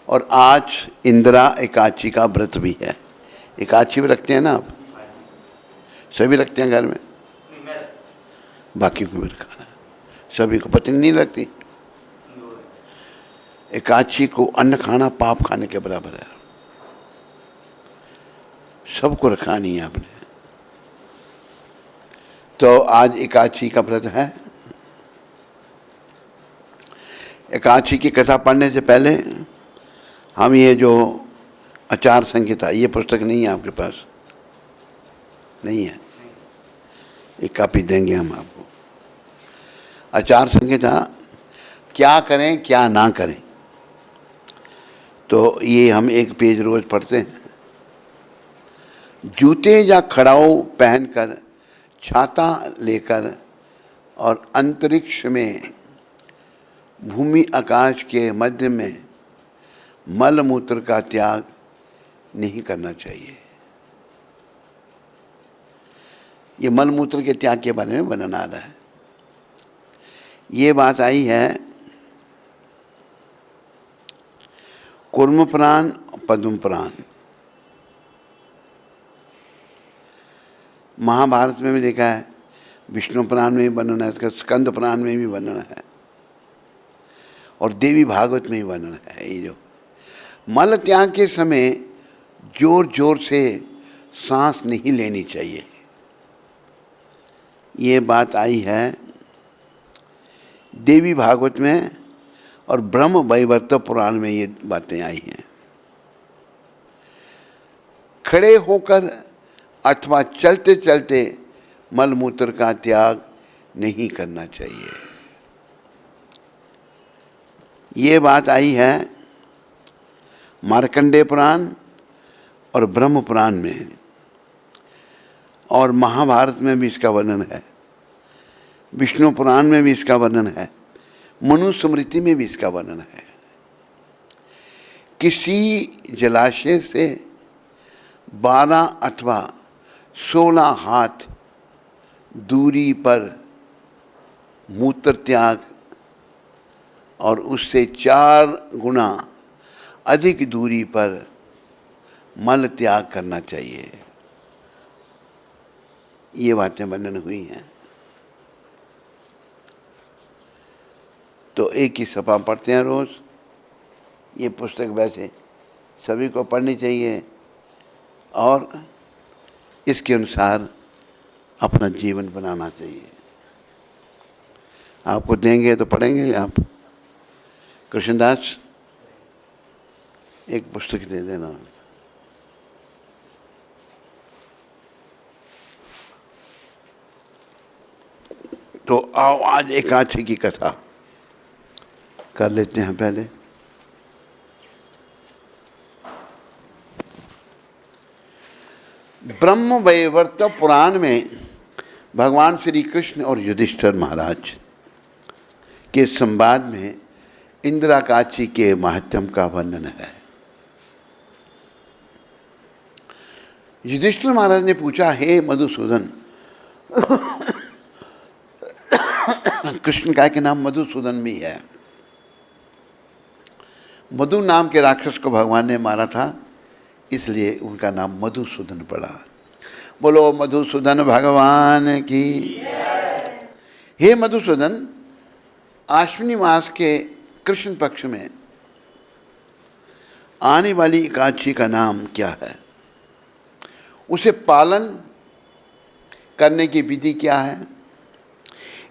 और आज इंदिरा एकादशी का व्रत भी है। एकादशी भी रखते हैं ना आप? सभी रखते हैं घर में? बाकी को भी रखाना, सभी को पत्नी नहीं लगती। एकादशी को अन्न खाना पाप खाने के बराबर है। सबको रखानी है आपने। तो आज एकादशी का व्रत है। एकादशी की कथा पढ़ने से पहले हम ये जो आचार संहिता, ये पुस्तक नहीं है आपके पास? नहीं है? एक कॉपी देंगे हम आपको। आचार संहिता, क्या करें क्या ना करें, तो ये हम एक पेज रोज पढ़ते हैं। जूते या खड़ाऊ पहनकर, छाता लेकर और अंतरिक्ष में भूमि आकाश के मध्य में मल मूत्र का त्याग नहीं करना चाहिए। ये मल मूत्र के त्याग के बारे में वर्णन आ रहा है। ये बात आई है कूर्म पुराण, पद्म पुराण, महाभारत में भी लिखा है, विष्णु पुराण में भी वर्णन है, इसका स्कंद पुराण में भी वर्णन है और देवी भागवत में भी वर्णन है। ये जो मल त्याग के समय जोर जोर से सांस नहीं लेनी चाहिए, ये बात आई है देवी भागवत में और ब्रह्म वैवर्त पुराण में ये बातें आई हैं। खड़े होकर अथवा चलते चलते मलमूत्र का त्याग नहीं करना चाहिए, ये बात आई है मार्कंडेय पुराण और ब्रह्म पुराण में, और महाभारत में भी इसका वर्णन है, विष्णु पुराण में भी इसका वर्णन है, मनु स्मृति में भी इसका वर्णन है। किसी जलाशय से 12 अथवा 16 हाथ दूरी पर मूत्र त्याग और उससे 4 गुना अधिक दूरी पर मल त्याग करना चाहिए, ये बातें वर्णन हुई हैं। तो एक ही सफा पढ़ते हैं रोज। ये पुस्तक वैसे सभी को पढ़नी चाहिए और इसके अनुसार अपना जीवन बनाना चाहिए। आपको देंगे तो पढ़ेंगे आप। कृष्णदास, एक पुस्तक दे देना। तो आओ आज एकादशी की कथा कर लेते हैं पहले। ब्रह्म वैवर्त पुराण में भगवान श्री कृष्ण और युधिष्ठिर महाराज के संवाद में इंदिरा एकादशी के महात्म्य का वर्णन है। युधिष्ठिर महाराज ने पूछा, हे मधुसूदन, कृष्ण का के नाम मधुसूदन भी है। मधु नाम के राक्षस को भगवान ने मारा था, इसलिए उनका नाम मधुसूदन पड़ा। बोलो मधुसूदन भगवान की। हे मधुसूदन, आश्विनी मास के कृष्ण पक्ष में आने वाली एकादशी का नाम क्या है? उसे पालन करने की विधि क्या है?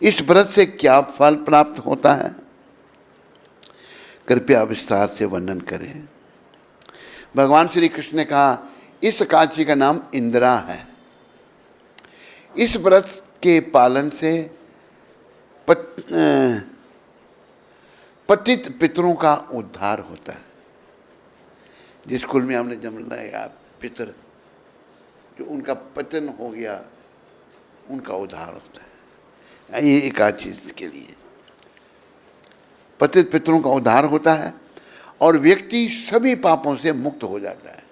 इस व्रत से क्या फल प्राप्त होता है? कृपया विस्तार से वर्णन करें। भगवान श्री कृष्ण ने कहा, इस एकादशी का नाम इंदिरा है। इस व्रत के पालन से पतित पितरों का उद्धार होता है। जिस कुल में हमने जन्म लिया, पितर जो उनका पतन हो गया, उनका उद्धार होता है। ये एकादशी के लिए पतित पितरों का उद्धार होता है और व्यक्ति सभी पापों से मुक्त हो जाता है।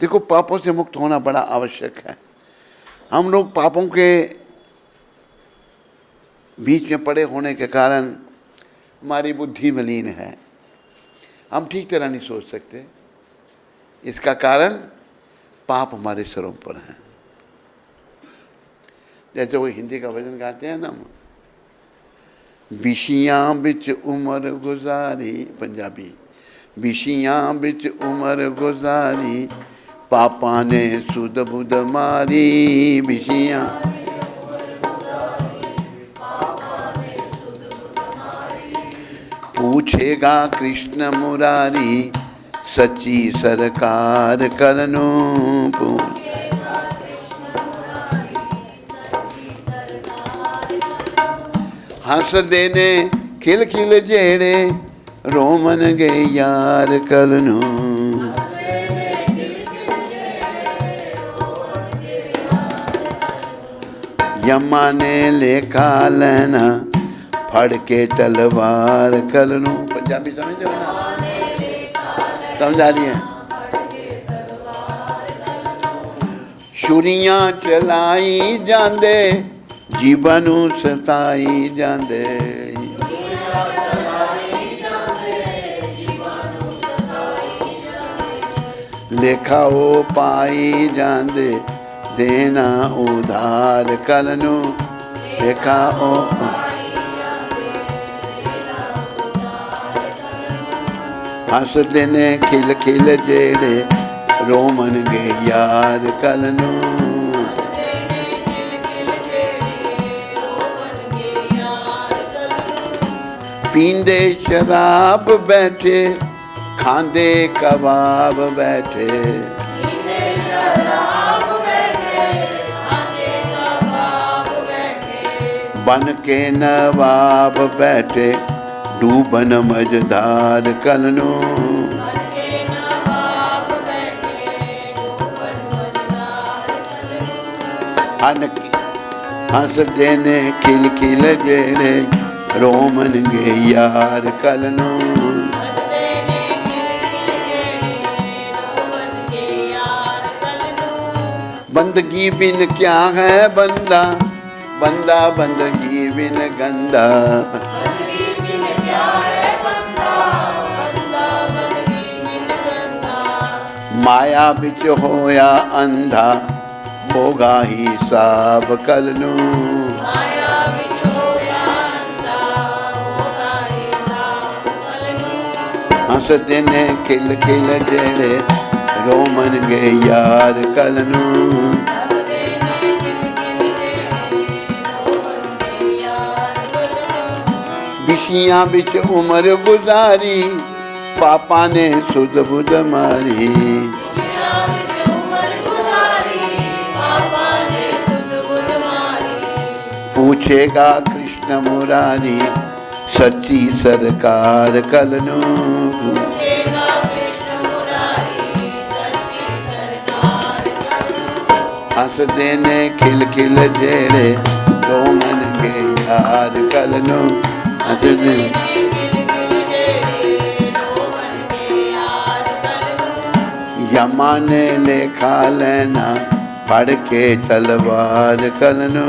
देखो, पापों से मुक्त होना बड़ा आवश्यक है। हम लोग पापों के बीच में पड़े होने के कारण हमारी बुद्धि मलिन है, हम ठीक तरह नहीं सोच सकते। इसका कारण पाप हमारे सिरों पर हैं। जैसे वो हिंदी का भजन गाते हैं ना, बिशियां बिच उम्र गुजारी, पंजाबी, बिशियां बिच उम्र गुजारी, पापा ने सुध बुध मारी, बिशियां पूछेगा कृष्ण मुरारी, सच्ची सरकार करनो हंस देने खिल खिल जेड़े, रोमन गए यार करनो। यमा ने लेखा लेना, फड़ के तलवार करनो। पंजाबी समझते हो ना? समझा रही है? छुरियां चलाई जांदे, जीवन सताई जांदे, लेखा ओ पाई जांदे, देना उधार करनो, लेखा ओ हंसदे ने खिल खिल जेड़े, रोमन गे यार करनो। पींदे शराब बैठे, खांदे कबाब बैठे, बन के नवाब बैठे, डूबन मझधार करनो। हंस देने खिल खिल जेड़े, रोमन गे यार करनो। बंदगी बिन क्या है बंदा, बंदा बंदगी बिन गंदा, माया बिच होया अंधा, होगा हिसाब करनो। हंसदे ने खिल खिल जेड़े, रोमन गे यार करनो। बिशियां बिच उम्र गुजारी, पापा ने सुध बुध मारी, पूछेगा कृष्ण मुरारी, सच्ची सरकार करनो। हंस देने खिल खिल जेड़े, रोमन गे यार करनो। हंस देने यमा ने लेखा लेना, फड़ के तलवार करनो।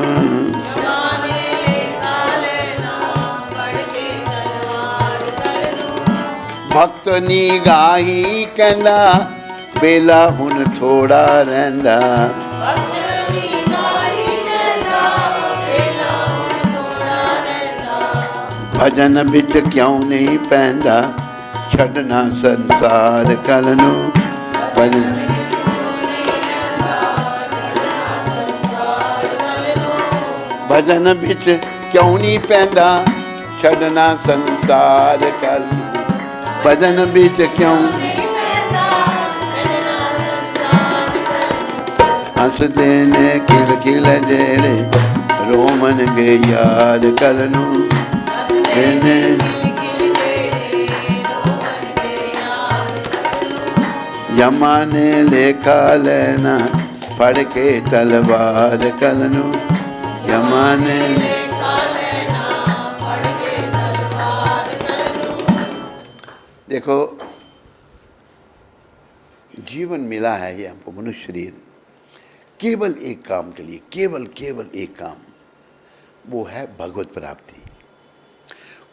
भक्त निगाही कहंदा, बेला हुन थोड़ा रहिंदा, भजन बिच क्यों नहीं पैंदा, छड़ना संसार करनो। भजन बिच क्यों नहीं पैंदा, छड़ना संसार करनो। भजन बिच क्यों हंसदे ने खिल खिल जेड़े, रोमन गे यार करनो। यमा ने लेखा लेना, फड़ के तलवार करनो। यमा ने देखो, जीवन मिला है ये हमको, मनुष्य शरीर, केवल एक काम के लिए, केवल एक काम, वो है भगवत प्राप्ति।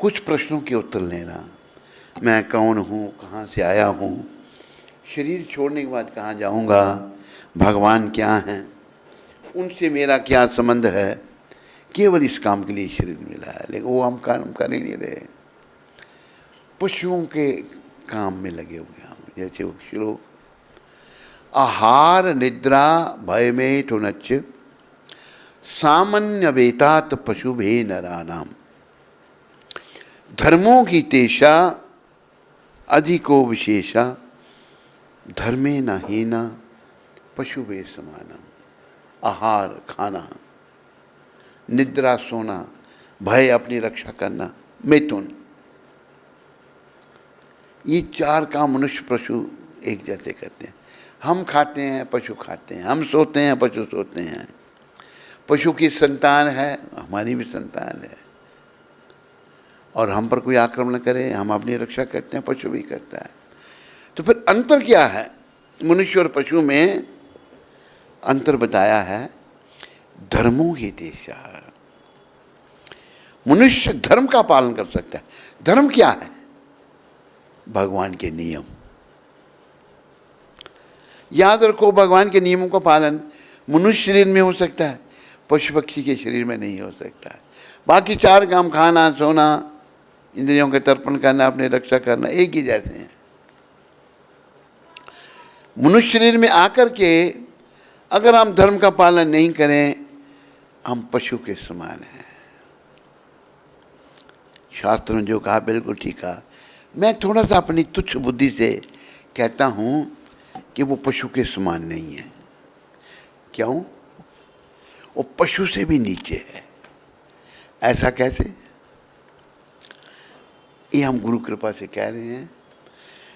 कुछ प्रश्नों के उत्तर लेना, मैं कौन हूँ, कहाँ से आया हूँ, शरीर छोड़ने के बाद कहाँ जाऊँगा, भगवान क्या हैं, उनसे मेरा क्या संबंध है, केवल इस काम के लिए शरीर मिला है। लेकिन वो हम काम कर ही नहीं रहे, पशुओं के काम में लगे हुए हम। जैसे वो श्लोक, आहार निद्रा भय में ठुनच सामान्य वेतात पशुभे नरानाम धर्मों की तेषा अधिको विशेषा धर्मे न हीना पशुभे समानम। आहार खाना, निद्रा सोना, भय अपनी रक्षा करना, मैथुन, ये चार काम मनुष्य पशु एक जैसे करते हैं। हम खाते हैं, पशु खाते हैं, हम सोते हैं, पशु सोते हैं। पशु की संतान है, हमारी भी संतान है, और हम पर कोई आक्रमण करे हम अपनी रक्षा करते हैं, पशु भी करता है। तो फिर अंतर क्या है मनुष्य और पशु में? अंतर बताया है धर्मों की दिशा। मनुष्य धर्म का पालन कर सकता है। धर्म क्या है? भगवान के नियम। याद रखो, भगवान के नियमों का पालन मनुष्य शरीर में हो सकता है, पशु पक्षी के शरीर में नहीं हो सकता है। बाकी चार काम, खाना, सोना, इंद्रियों के तर्पण करना, अपनी रक्षा करना, एक ही जैसे हैं। मनुष्य शरीर में आकर के अगर हम धर्म का पालन नहीं करें, हम पशु के समान हैं। शास्त्र में जो कहा बिल्कुल ठीक कहा। मैं थोड़ा सा अपनी तुच्छ बुद्धि से कहता हूँ कि वो पशु के समान नहीं है। क्यों? वो पशु से भी नीचे है। ऐसा कैसे? ये हम गुरु कृपा से कह रहे हैं।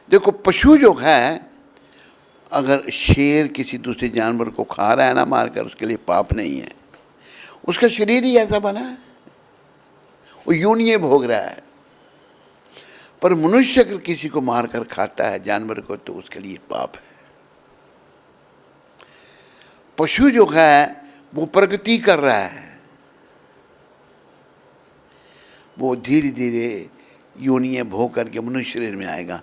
देखो, पशु जो है, अगर शेर किसी दूसरे जानवर को खा रहा है ना मारकर, उसके लिए पाप नहीं है। उसका शरीर ही ऐसा बना है, वो योनि भोग रहा है। पर मनुष्य अगर किसी को मारकर खाता है, जानवर को, तो उसके लिए पाप है। पशु जो है वो प्रगति कर रहा है, वो धीरे धीरे योनि भोग करके मनुष्य शरीर में आएगा।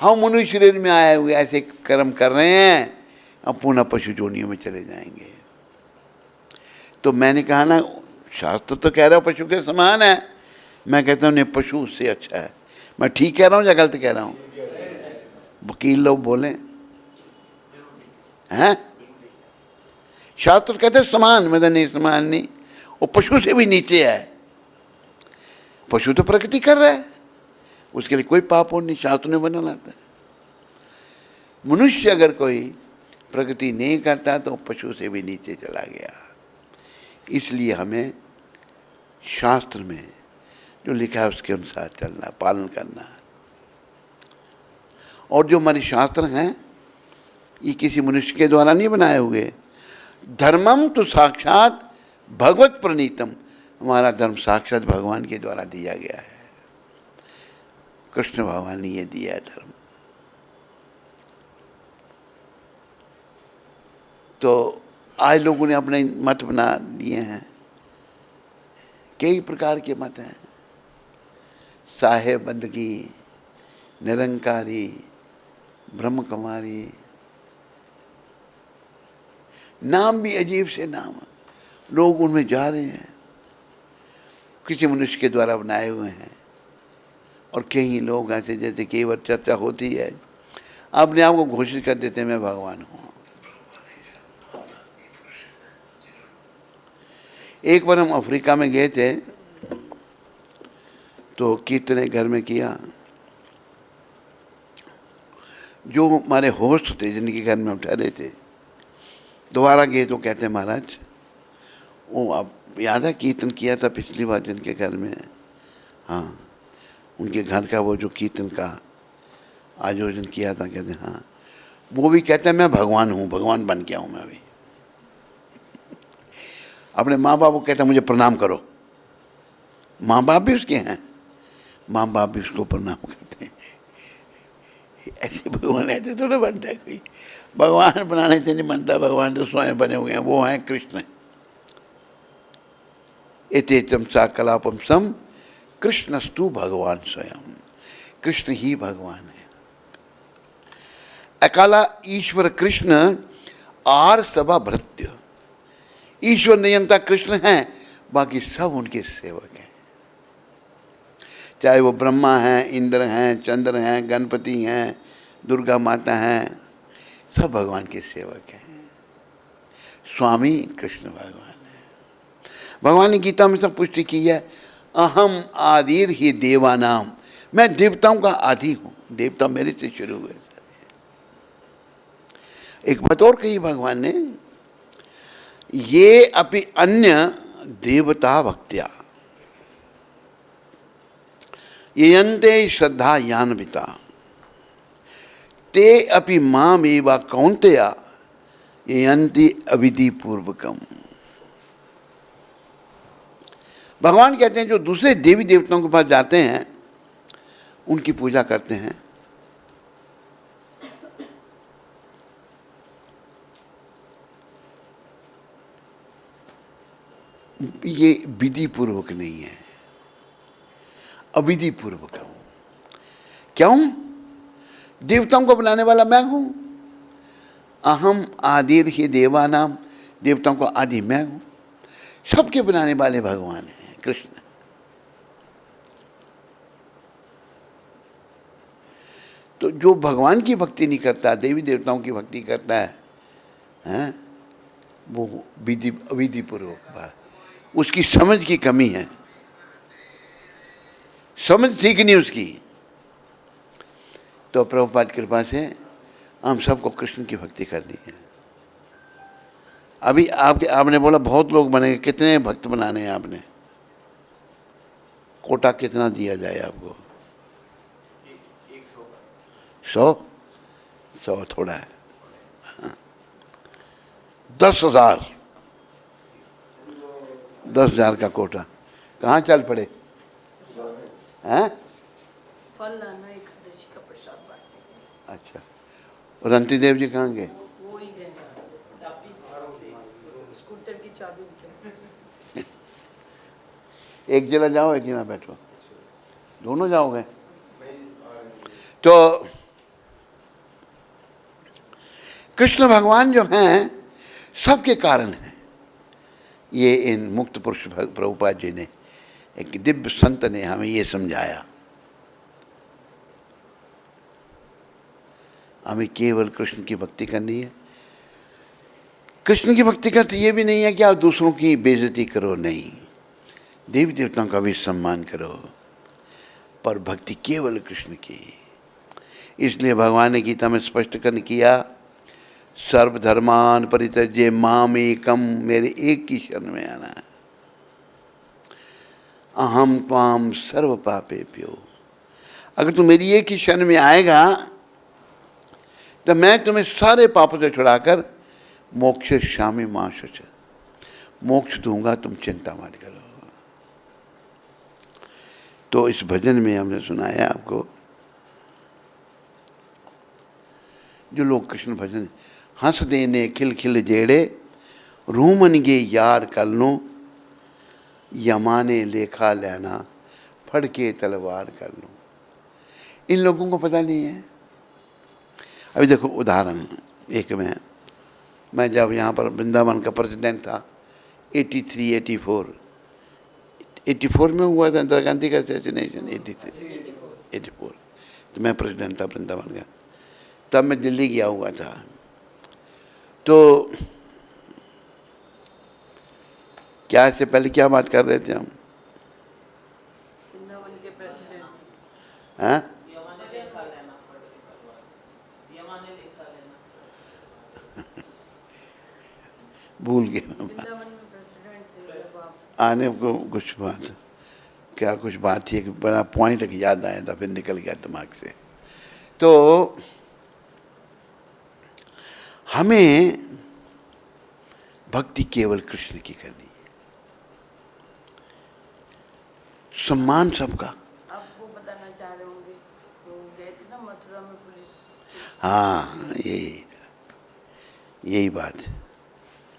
हम मनुष्य शरीर में आए हुए ऐसे कर्म कर रहे हैं, अब पुनः पशु योनियों में चले जाएंगे। तो मैंने कहा ना, शास्त्र तो कह रहा है पशु के समान है, मैं कहता हूँ नहीं, पशु उससे अच्छा है। मैं ठीक कह रहा हूँ या गलत कह रहा हूँ? वकील लोग बोले हैं, शास्त्र कहते समान, मतलब नहीं, समान नहीं, वो पशु से भी नीचे है। पशु तो प्रगति कर रहा है, उसके लिए कोई पाप और नहीं, शास्त्र ने बना लाता है। मनुष्य अगर कोई प्रगति नहीं करता तो पशु से भी नीचे चला गया। इसलिए हमें शास्त्र में जो लिखा है उसके अनुसार चलना, पालन करना। और जो हमारे शास्त्र हैं, ये किसी मनुष्य के द्वारा नहीं बनाए हुए। धर्मम तो साक्षात भगवत प्रणीतम, हमारा धर्म साक्षात भगवान के द्वारा दिया गया है। कृष्ण भगवान ने ये दिया है धर्म। तो आज लोगों ने अपने मत बना दिए हैं, कई प्रकार के मत हैं। साहेब बंदगी, निरंकारी, ब्रह्म कुमारी, नाम भी अजीब से नाम, लोग उनमें जा रहे हैं, किसी मनुष्य के द्वारा बनाए हुए हैं। और कई लोग ऐसे, जैसे कई बार चर्चा होती है, अपने आप को घोषित कर देते हैं मैं भगवान हूँ। एक बार हम अफ्रीका में गए थे, तो कीर्तन घर में किया। जो हमारे होस्ट थे, जिनके घर में हम ठहरे थे, दोबारा गए तो कहते महाराज, वो आप याद है कीर्तन किया था पिछली बार जिनके घर में? हाँ, उनके घर का वो जो कीर्तन का आयोजन किया था, कहते हाँ, वो भी कहते हैं मैं भगवान हूँ, भगवान बन गया हूँ मैं अभी। अपने माँ बाप को कहता है मुझे प्रणाम करो। माँ बाप भी उसके हैं, माँ बाप भी उसको प्रणाम करते हैं। ऐसे भगवान ऐसे थोड़ा बनता है कोई, भगवान बनाने से नहीं बनता, भगवान तो स्वयं बने हुए हैं, वो हैं कृष्ण। एतेतम सा कलापम सम कृष्णस्तु भगवान स्वयं। कृष्ण ही भगवान है। अकाला ईश्वर कृष्ण आर सभा भृत्य, ईश्वर नियंता कृष्ण हैं, बाकी सब उनके सेवक हैं। चाहे वो ब्रह्मा हैं, इंद्र हैं, चंद्र हैं, गणपति हैं, दुर्गा माता हैं, सब भगवान के सेवक हैं। स्वामी कृष्ण भगवान है। भगवान ने गीता में सब पुष्टि की है, अहम आदिर ही देवानाम, मैं देवताओं का आदि हूं, देवता मेरे से शुरू हुए। एक बात और कही भगवान ने, ये अपि अन्य देवता भक्त्या यन्ते श्रद्धा यान्विता ते अपि माम एवा कौन्तेया यन्ति अविधि पूर्वकम। भगवान कहते हैं जो दूसरे देवी देवताओं के पास जाते हैं, उनकी पूजा करते हैं, ये विधि पूर्वक नहीं है, अविधि पूर्वक। क्यों? देवताओं को बनाने वाला मैं हूं। अहम आदिर ही देवानाम, देवताओं को आदि मैं हूं, सबके बनाने वाले भगवान हैं कृष्ण। तो जो भगवान की भक्ति नहीं करता, देवी देवताओं की भक्ति करता है, वो विधि अविधि पूर्वक, उसकी समझ की कमी है, समझ ठीक नहीं उसकी। तो प्रभुपाद की कृपा से हम सबको कृष्ण की भक्ति करनी है। अभी आपने बोला बहुत लोग बनेंगे, कितने भक्त बनाने हैं आपने? कोटा कितना दिया जाए आपको? 100 थोड़ा है। 10,000 का कोटा कहाँ चल पड़े हैं? फल लाना, एकादशी का प्रसाद बांटने। अच्छा, और रंती देव जी कहाँ गए? वो ही गए, स्कूटर की चाबी उनके। एक जगह जाओ, एक जगह बैठो, दोनों जाओगे? तो कृष्ण भगवान जो हैं सबके कारण हैं। ये इन मुक्त पुरुष प्रभुपाद जी ने, एक दिव्य संत ने हमें ये समझाया। हमें केवल कृष्ण की भक्ति करनी है। कृष्ण की भक्ति करते ये भी नहीं है कि आप दूसरों की बेइज्जती करो, नहीं, देवी देवताओं का भी सम्मान करो, पर भक्ति केवल कृष्ण की। इसलिए भगवान ने गीता में स्पष्टीकरण किया, सर्वधर्मान परित्यज्य माम एकम, मेरे एक की शरण में आना है। अहम त्वाम सर्व पापेभ्यो, अगर तू मेरी एक ही शरण में आएगा तो मैं तुम्हें सारे पापों से छुड़ाकर मोक्ष शामी मां शुच, मोक्ष दूंगा, तुम चिंता मत करो। तो इस भजन में हमने सुनाया आपको, जो लोग कृष्ण भजन, हंस देने खिल खिल जेड़े, रूमन गे यार कलनो, यमाने लेखा लेना, फड़के तलवार कर लो। इन लोगों को पता नहीं है। अभी देखो उदाहरण एक में, मैं जब यहाँ पर वृंदावन का प्रेसिडेंट था 84 में हुआ था इंदिरा गांधी का असैसिनेशन, 84, तो मैं प्रेसिडेंट था वृंदावन का। तब मैं दिल्ली गया हुआ था, तो क्या इससे पहले क्या बात कर रहे थे हम? वृंदावन के प्रेसिडेंट हैं? भूल गया। वृंदावन में प्रेसिडेंट थे जब आप आने को कुछ बात, क्या कुछ बात थी, एक बड़ा पॉइंट याद आया था, फिर निकल गया दिमाग से। तो हमें भक्ति केवल कृष्ण की करनी है, सम्मान सबका। आप वो बताना चाह रहे होंगे, तो गए थे ना मथुरा में पुलिस स्टेशन। हाँ, यही बात,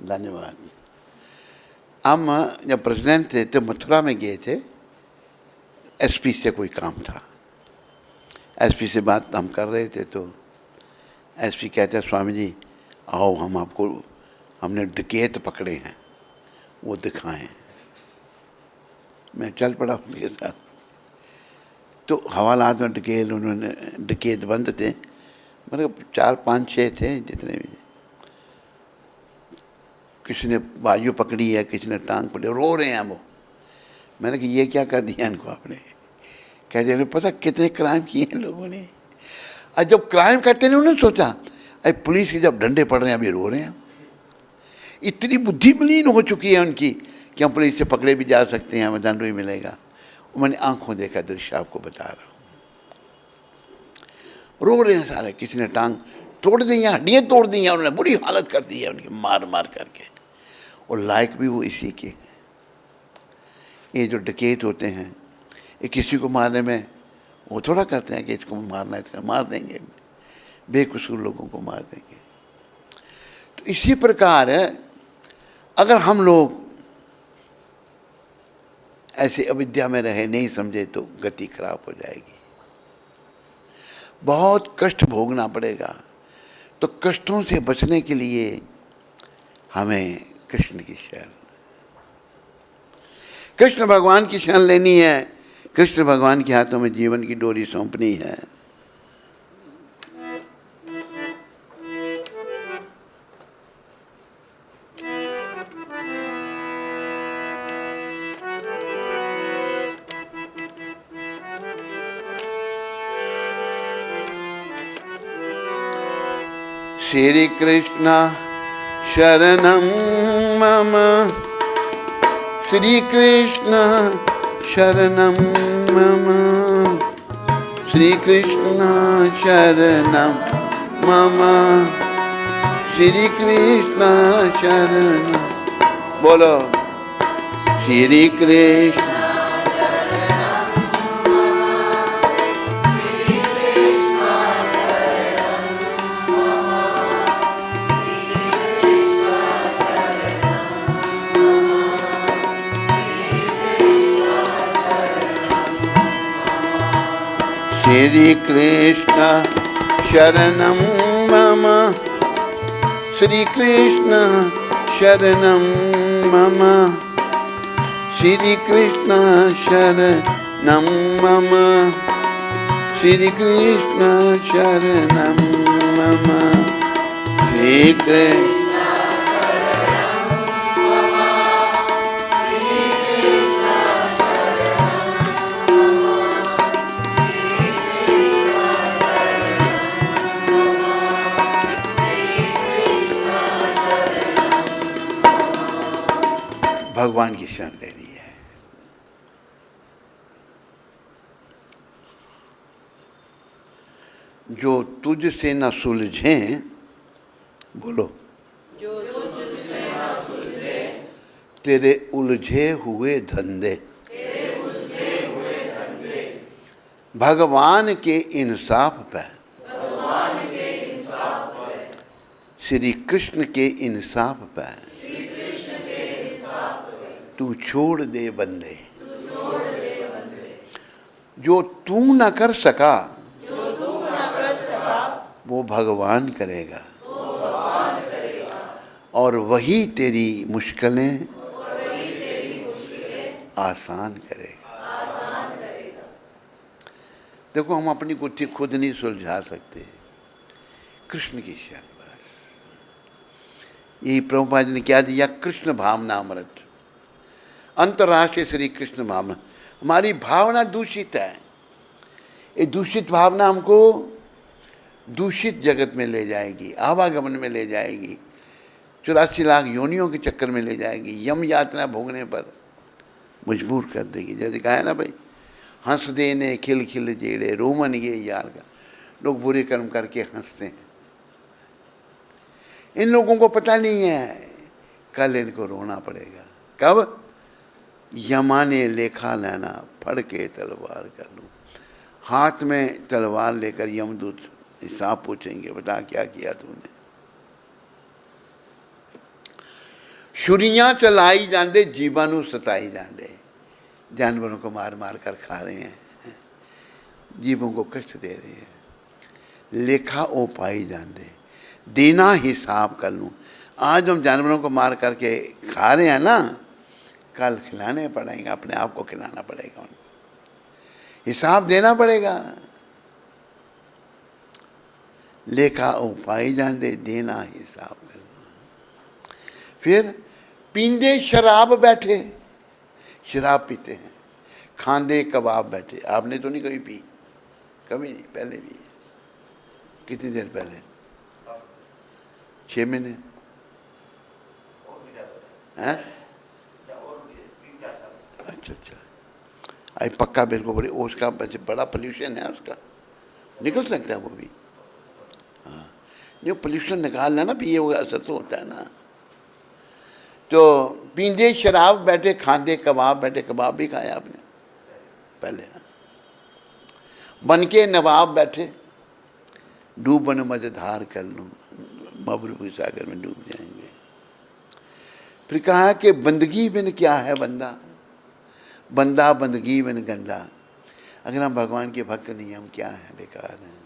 धन्यवाद। हम जब प्रेसिडेंट थे तो मथुरा में गए थे, एसपी से कोई काम था। एसपी से बात हम कर रहे थे तो एसपी कहते हैं स्वामी जी आओ हम आपको हमने डकैत पकड़े हैं वो दिखाएं। मैं चल पड़ा उनके साथ। तो हवालात में डकैत उन्होंने डकैत बंद थे, मतलब 4 5 6 थे जितने भी। किसी ने बाजू पकड़ी है, किसी ने टांग पकड़ी, रो रहे हैं वो। मैंने कहा ये क्या कर दिया इनको आपने? कहते हैं पता कितने क्राइम किए हैं लोगों ने। और जब क्राइम करते हैं उन्होंने सोचा अरे पुलिस के जब डंडे पड़ रहे हैं अभी रो रहे हैं। इतनी बुद्धि मलिन हो चुकी है उनकी कि हम पुलिस से पकड़े भी जा सकते हैं, हमें दंड भी मिलेगा। मैंने आंखों देखा दृश्य आपको बता रहा हूँ। रो रहे हैं सारे। किसी ने टांग तोड़ दी है, हड्डियाँ तोड़ दी हैं, उन्होंने बुरी हालत कर दी है उनकी मार मार करके। और लायक भी वो इसी के हैं। ये जो डकैत होते हैं ये किसी को मारने में वो थोड़ा करते हैं कि इसको मारना है तो मार देंगे, बेकसूर लोगों को मार देंगे। तो इसी प्रकार अगर हम लोग ऐसे अविद्या में रहे, नहीं समझे, तो गति खराब हो जाएगी, बहुत कष्ट भोगना पड़ेगा। तो कष्टों से बचने के लिए हमें कृष्ण की शरण, कृष्ण भगवान की शरण लेनी है। कृष्ण भगवान के हाथों में जीवन की डोरी सौंपनी है। श्री कृष्ण शरणं मम, श्री कृष्ण शरणं मम, श्री कृष्ण शरणं मम, श्री कृष्ण शरणं। बोलो श्री कृष्ण श्री कृष्ण शरणं मम, श्री कृष्ण शरणं मम, श्री कृष्ण शरणं मम, श्री कृष्ण शरणं मम, श्री कृष्ण भगवान की शरण लेनी है। जो तुझसे न सुलझे, बोलो जो तुझसे न सुलझे, तेरे उलझे हुए धंधे, तेरे उलझे हुए धंधे, भगवान के इंसाफ पे, भगवान के इंसाफ पे, श्री कृष्ण के इंसाफ पे श्री कृष्ण के इंसाफ पे, तू छोड़ दे बंदे। तू छोड़ दे बंदे। जो तू न कर सका, जो तू न कर सका, वो भगवान करेगा, वो भगवान करेगा। और वही तेरी मुश्किलें और वही तेरी मुश्किलें आसान करेगा। आसान करेगा। देखो हम अपनी गुत्थी खुद नहीं सुलझा सकते, कृष्ण की शरण बस। यही प्रभुपाद जी ने क्या दिया? कृष्ण भावना अमृत, अंतर्राष्ट्रीय श्री कृष्ण भावना। हमारी भावना दूषित है, ये दूषित भावना हमको दूषित जगत में ले जाएगी, आवागमन में ले जाएगी, 84 लाख योनियों के चक्कर में ले जाएगी, यम यातना भोगने पर मजबूर कर देगी। जैसे कहा है ना भाई, हंस देने खिल खिल जेड़े रोमन ये यार का। लोग बुरे कर्म करके हंसते हैं, इन लोगों को पता नहीं है कल इनको रोना पड़ेगा। कब? यमाने लेखा लेना, फड़ के तलवार कर लूँ। हाथ में तलवार लेकर यमदूत हिसाब पूछेंगे, बता क्या किया तूने। छुरियां चलाई जाते, जीवाणु सताई जाते, जानवरों को मार मार कर खा रहे हैं। जीवों को कष्ट दे रही है। लेखा ओ पाई जाते, देना हिसाब कर लूँ। आज हम जानवरों को मार करके खा रहे हैं ना, कल खिलाने पड़ेंगे, अपने आप को खिलाना पड़ेगा, उनको हिसाब देना पड़ेगा। लेखा ओ पाई जाते, देना हिसाब कर लूँ। फिर पींदे शराब बैठे, शराब पीते हैं, खांदे कबाब बैठे। आपने तो नहीं कभी पी? कभी नहीं, पहले भी। कितनी देर पहले? 6 महीने हैं? अच्छा अच्छा, आई पक्का बिल्कुल। बड़ी उसका बड़ा पोल्यूशन है, उसका निकल सकता है वो भी। हाँ, जो पोल्यूशन निकालना ना, पिए हुआ असर तो होता है ना। तो पींदे शराब बैठे, खांदे कबाब बैठे। कबाब भी खाया आपने पहले? बन के नवाब बैठे, डूबन मझधार कर लूँ, मबरू सागर में डूब जाएंगे। फिर कहा कि बंदगी बिन क्या है बंदा, बंदा बंदगी बिन गंदा। अगर हम भगवान के भक्त नहीं, हम क्या हैं? बेकार हैं।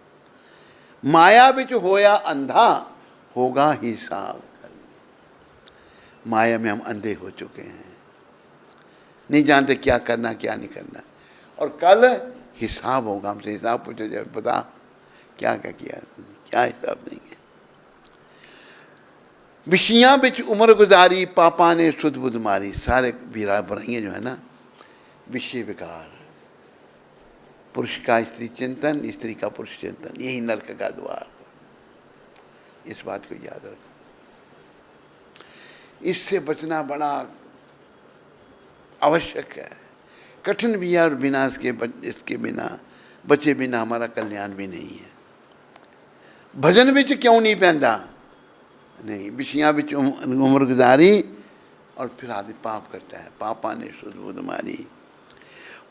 माया बिच होया अंधा, होगा हिसाब। माया में हम अंधे हो चुके हैं, नहीं जानते क्या करना क्या नहीं करना, और कल हिसाब होगा हमसे। हिसाब पूछे जाए, बता क्या क्या किया, क्या हिसाब देंगे। विषियाँ बिच उम्र गुजारी, पापा ने सुध बुध मारी। सारे बीरा बुराइयाँ जो है ना, विषय विकार, पुरुष का स्त्री चिंतन, स्त्री का पुरुष चिंतन, यही नरक का द्वार। इस बात को याद रखो। इससे बचना बड़ा आवश्यक है, कठिन भी है, और बिना इसके बिना बचे बिना हमारा कल्याण भी नहीं है। भजन बिच क्यों नहीं पैंदा? नहीं, विषयां बिच उम्र गुजारी, और फिर आदि पाप करता है। पापा ने सुध बुध मारी,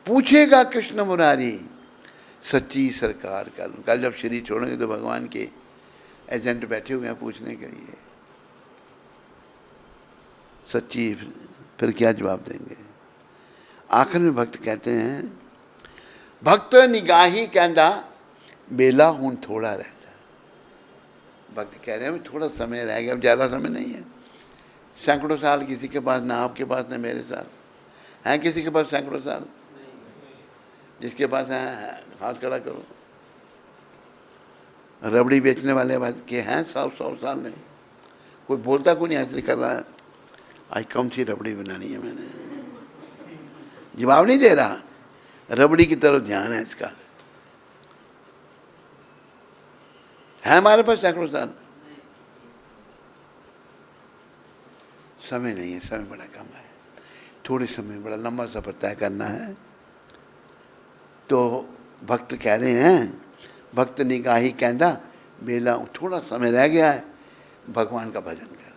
पूछेगा कृष्ण मुरारी, सच्ची सरकार का। कल जब शरीर छोड़ेंगे तो भगवान के एजेंट बैठे हुए हैं पूछने के लिए, सच्ची। फिर क्या जवाब देंगे? आखिर में भक्त कहते हैं, भक्त निगाही कहता बेला हूं थोड़ा रहता। भक्त कह रहे हैं थोड़ा समय रह गया, अब ज़्यादा समय नहीं है। सैकड़ों साल किसी के पास, ना आपके पास ना मेरे साथ हैं। किसी के पास सैकड़ों साल? जिसके पास है हाथ खड़ा करो। रबड़ी बेचने वाले के हैं 100 साल नहीं, कोई बोलता कोई नहीं, ऐसे कर रहा है। आज कौन सी रबड़ी बनानी है मैंने, जवाब नहीं दे रहा। रबड़ी की तरफ ध्यान है इसका। है हमारे पास सैकड़ों साल? समय नहीं है, समय बड़ा कम है। थोड़े समय बड़ा लंबा सफर तय करना है। तो भक्त कह रहे हैं, भक्त निगाही कहता बेला थोड़ा समय रह गया है, भगवान का भजन कर।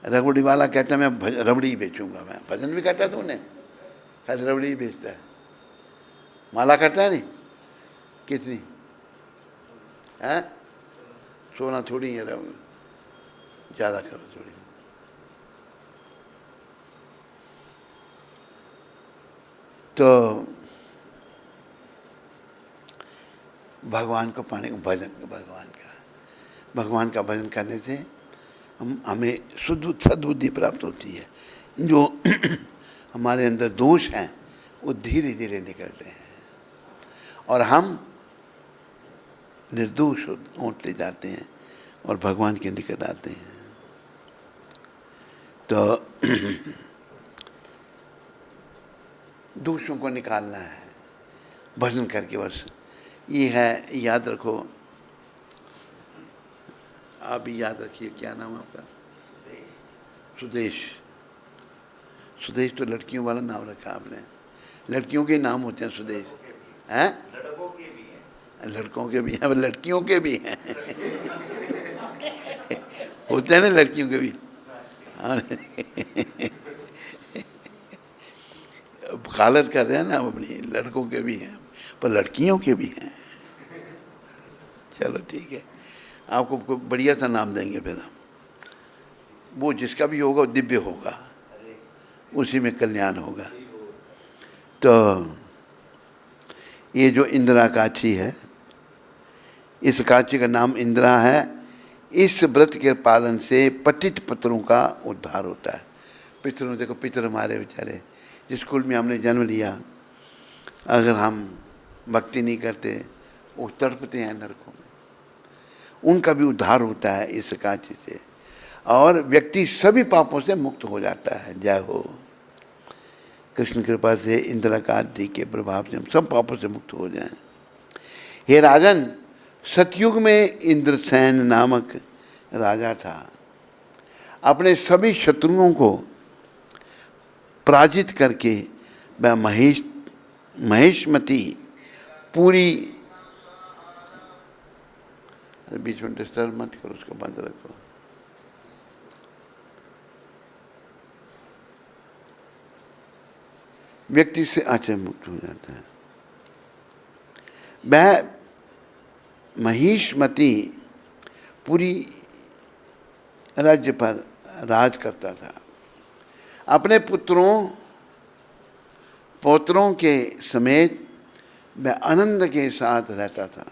रबड़ी वाला कहता है मैं रबड़ी बेचूंगा। मैं भजन भी करता तूने, खाली रबड़ी ही बेचता है। माला करता है नहीं? कितनी है? 16 थोड़ी है, ज़्यादा करो थोड़ी। तो भगवान को पाने, भजन भगवान का भजन करने से हमें शुद्ध सद्बुद्धि प्राप्त होती है। जो हमारे अंदर दोष हैं वो धीरे धीरे निकलते हैं, और हम निर्दोष होते जाते हैं और भगवान के निकट आते हैं। तो दोषों को निकालना है भजन करके, बस ये है। याद रखो, आप भी याद रखिए। क्या नाम आपका? सुदेश। सुदेश तो लड़कियों वाला नाम रखा आपने। लड़कियों के नाम होते हैं सुदेश, हैं? लड़कों के भी हैं, लड़कों के भी हैं, लड़कियों के भी हैं। होते हैं ना लड़कियों के भी। वकालत कर रहे हैं ना अपनी, लड़कों के भी हैं पर लड़कियों के भी हैं। चलो ठीक है, आपको कोई बढ़िया सा नाम देंगे फिर हम। वो जिसका भी होगा वो दिव्य होगा, उसी में कल्याण होगा। तो ये जो इंदिरा काची है, इस काची का नाम इंदिरा है। इस व्रत के पालन से पतित पितरों का उद्धार होता है। पितरों, देखो पितर हमारे बेचारे जिस कुल में हमने जन्म लिया, अगर हम भक्ति नहीं करते वो तड़पते हैं नरकों में, उनका भी उद्धार होता है इस काची से, और व्यक्ति सभी पापों से मुक्त हो जाता है। जय हो। कृष्ण कृपा से इंदिरा काची के प्रभाव से हम सब पापों से मुक्त हो जाएं। हे राजन, सतयुग में इंद्रसेन नामक राजा था। अपने सभी शत्रुओं को पराजित करके वह महेशमती पूरी, बीच में डिस्टर्ब मत करो, उसको बंद रखो। व्यक्ति से आचरण मुक्त हो जाता है। वह महिष्मती पूरी राज्य पर राज करता था। अपने पौत्रों के समेत वह आनंद के साथ रहता था।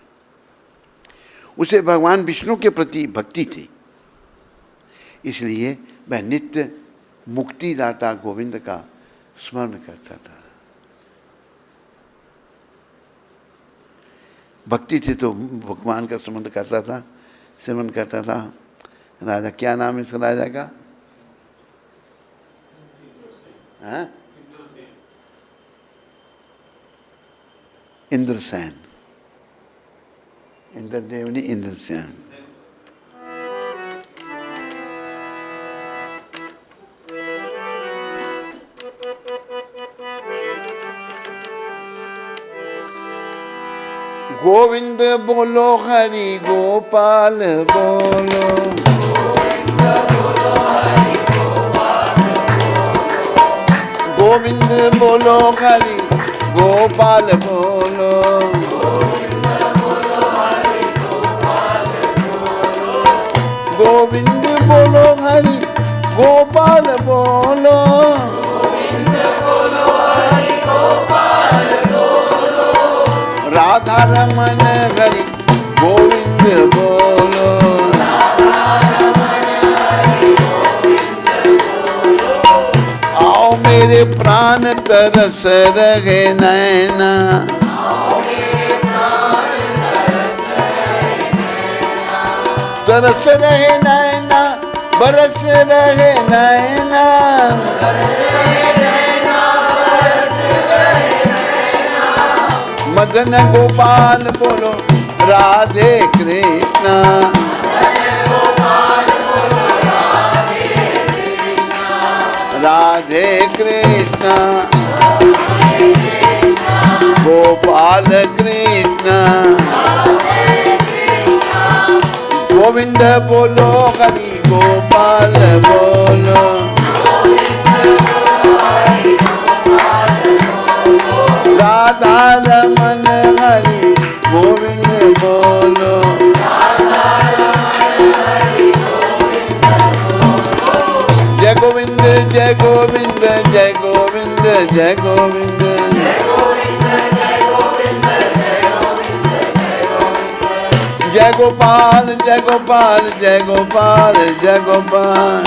उसे भगवान विष्णु के प्रति भक्ति थी, इसलिए वह नित्य मुक्तिदाता गोविंद का स्मरण करता था। भक्ति थी तो भगवान का संबंध करता था, स्मरण करता था। राजा, क्या नाम है इस राजा का? हाँ? इंद्रसेन। इंद्रदेव ने इंद्रसेन। गोविंद बोलो, हरि गोपाल बोलो। गोविंद बोलो, हरि गोपाल बोलो। गोविंद बोलो, हरि गोपाल बोलो। राधा रमन हरि गोविंद बोलो। आओ मेरे प्राण तरस रहे नैना। तरस रहे नैना, बरस रहे नैना। मदन गोपाल बोलो, राधे कृष्णा। राधे कृष्णा, गोपाल कृष्णा। गोविंद बोलो, हरि गोपाल बोलो। राधा रमन हरि गोविंद बोलो। जय गोविंद, जय गोविंद, जय गोविंद, जय गोविंद। जय गोपाल, जय गोपाल, जय गोपाल, जय गोपाल।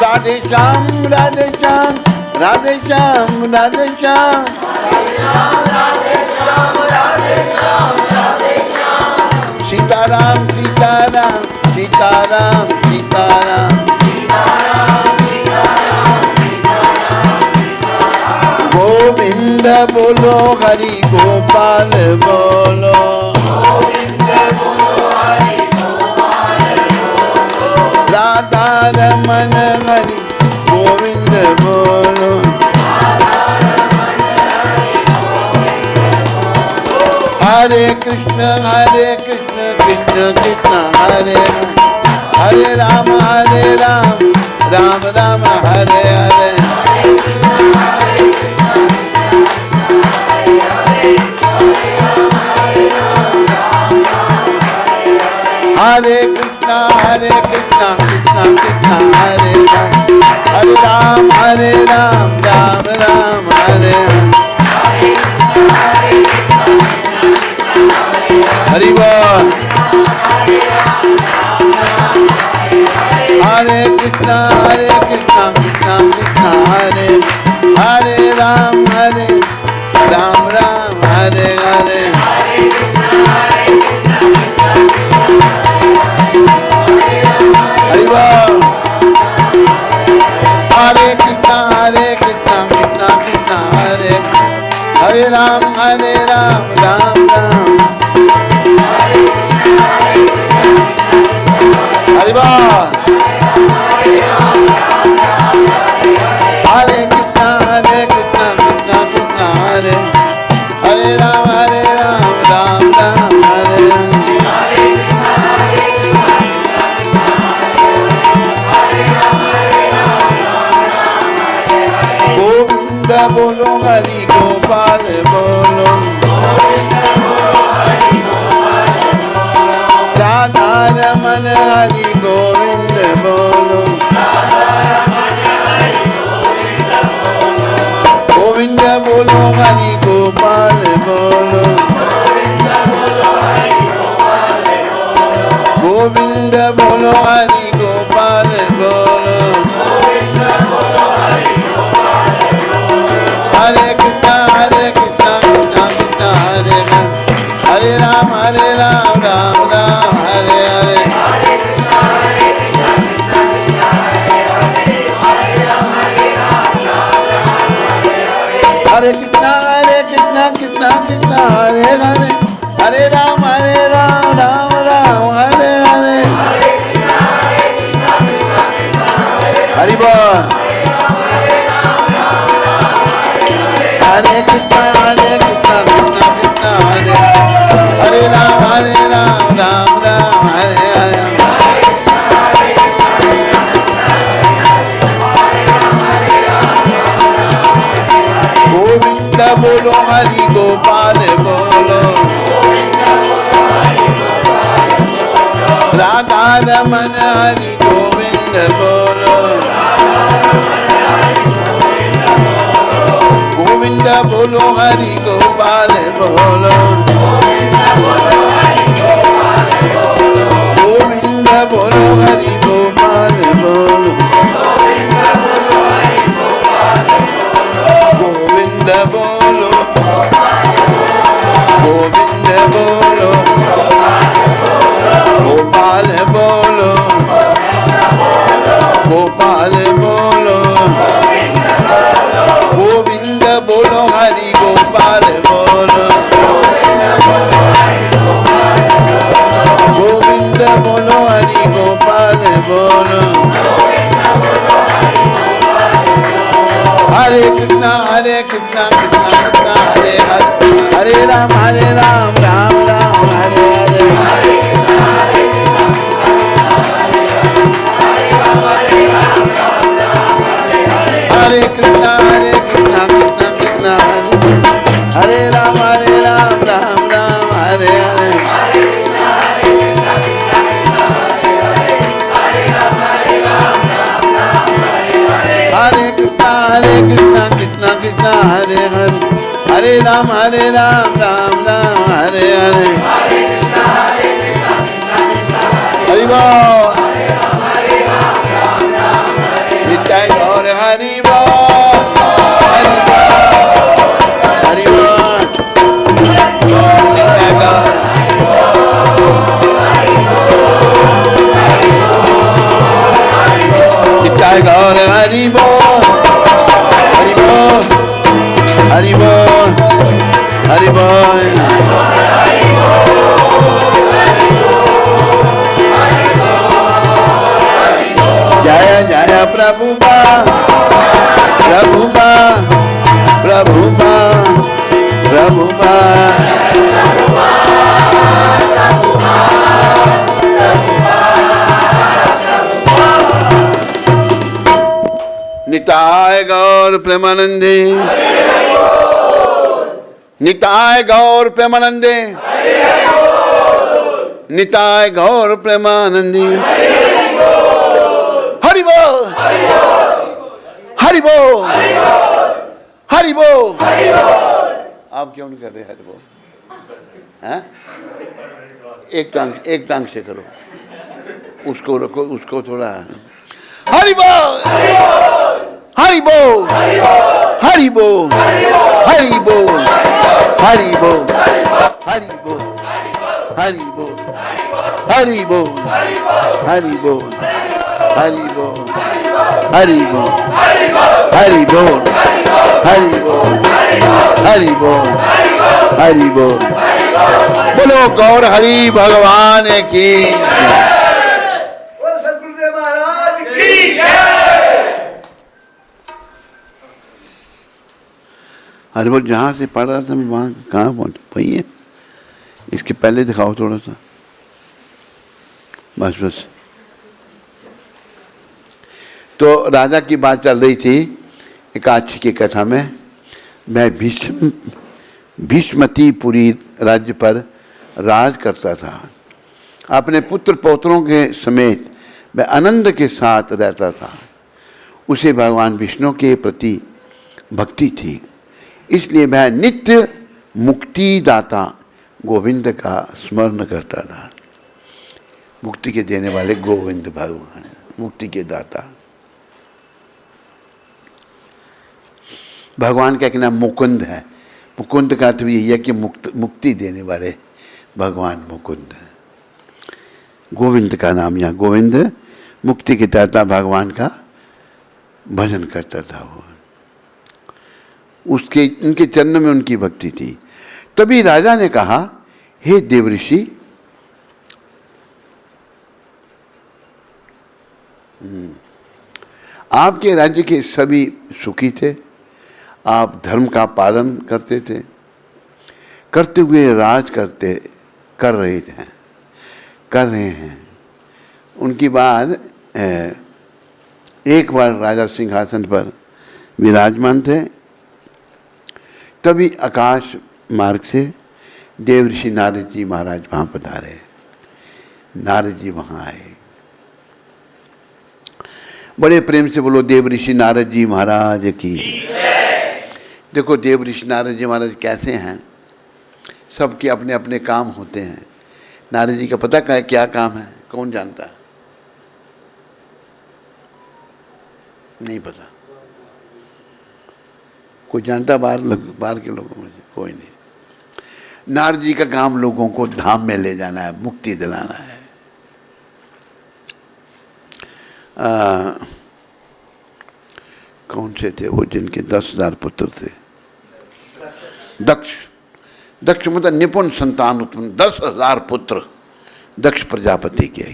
राधे श्याम, राधे श्याम, राधे श्याम, राधे श्याम। सीताराम, सीताराम, सीताराम, सीताराम। गोविंद बोलो, हरि गोपाल बोलो। राधा रमन हरि गोविंद बोलो। हरे कृष्ण, कृष्ण कृष्ण हरे हरे, राम राम राम हरे हरे। हरे कृष्णा, कृष्णा कृष्णा हरे राम, हरे राम राम राम हरे हरि बोल। हरे कृष्णा कृष्णा कृष्णा हरे हरे राम राम हरे हरे हरि बोल। हरे कृष्णा कृष्णा कृष्णा हरे हरे राम राम हरि बोल। हरे कृष्णा कृष्णा कृष्णा हरे हरे राम राम हरे गोविंद बोलो हरि गोपाल बोलो राधा रमन हरि गोविंद बोलो गोविंद बोलो हरि गोपाल बोलो गोविंद बोलो हरि गोपाल बोलो हरे कृष्णा कृष्णा कृष्णा हरे राम राम हरे हरे हरे कृष्णा कृष्णा कृष्णा हरे हरे हरे राम राम हरे हरे हरि बोल। हरे कृष्णा कृष्णा कृष्णा हरे हरे राम राम हरे हरे गोविंद बोलो हरि गोपाल बोलो राधा रमन हरि गोविंद बोलो गोविंद बोलो हरि गोपाल बोलो गोविंद बोलो हरि गोपाल बोलो गोविंद बोलो गोविंद बोलो गोपाल बोलो गोपाल बोलो गोविंद बोलो हरि गोपाल बोलो गोविंद बोलो हरि गोपाल बोलो हरे कृष्णा कृष्णा कृष्णा हरे हरे हरे राम राम हरे हरे हरे कृष्णा कृष्णा कृष्णा हरे राम राम हरे हरे हरे कृष्णा कृष्णा कृष्णा हरे हरे हरे राम राम हरे हरे हरि बोल। नित्य गौर हरि बोल हरि बोल नित्य गौर नित्य गौर हरि बोल हरि बोल हरि बोल हरि बोल जय जय प्रभुपा प्रभुपा प्रभुपा प्रभुपा निताय गौर प्रेमानंदे निताय गौर प्रेमानंदे निताय गौर प्रेमानंदी हरि बोल हरि बोल, हरि बोल। आप क्यों नहीं कर रहे हरि बोल? हैं? एक टांग से करो, उसको रखो, उसको थोड़ा। हरि बोल, हरि बोल, हरि बोल, हरि बोल, हरि बोल, हरि बोल, हरि बोल, हरि बोल, हरि बोल, हरि बोल, हरि बोल, हरि बोल, हरि बोल, हरि बोल, हरि बोल। बोलो गौर हरि भगवान की। सतगुरुदेव महाराज की जय। हरि बोल। जहाँ से पढ़ रहा था मैं वहाँ कहाँ पहुँच? वही है, इसके पहले दिखाओ थोड़ा सा, बस बस। तो राजा की बात चल रही थी एकादशी की कथा में। मैं भीष्मतीपुरी राज्य पर राज करता था। अपने पुत्र पौत्रों के समेत मैं आनंद के साथ रहता था। उसे भगवान विष्णु के प्रति भक्ति थी, इसलिए मैं नित्य मुक्तिदाता गोविंद का स्मरण करता था। मुक्ति के देने वाले गोविंद भगवान, मुक्ति के दाता। भगवान का एक नाम मुकुंद है। मुकुंद का अर्थ भी यही है कि मुक्ति देने वाले भगवान मुकुंद है। गोविंद का नाम, यहाँ गोविंद मुक्ति के दाता भगवान का भजन करता था वो। उसके उनके चरणों में उनकी भक्ति थी। तभी राजा ने कहा, हे देवऋषि, आपके राज्य के सभी सुखी थे। आप धर्म का पालन करते थे, करते हुए राज कर रहे हैं। उनकी बाद एक बार राजा सिंहासन पर विराजमान थे। तभी आकाश मार्ग से देवऋषि नारद जी महाराज वहाँ पधारे। नारद जी वहाँ आए। बड़े प्रेम से बोलो देवऋषि नारद जी महाराज की। देखो देवऋषि नारद जी महाराज कैसे हैं। सबके अपने अपने काम होते हैं। नारद जी का पता क्या काम है? कौन जानता? नहीं पता। कोई जानता? बाहर के लोगों में से कोई नहीं। नारद जी का काम लोगों को धाम में ले जाना है, मुक्ति दिलाना है। कौन से थे वो जिनके 10,000 पुत्र थे? दक्ष मतलब निपुण संतान उत्पन्न, 10,000 पुत्र दक्ष प्रजापति के।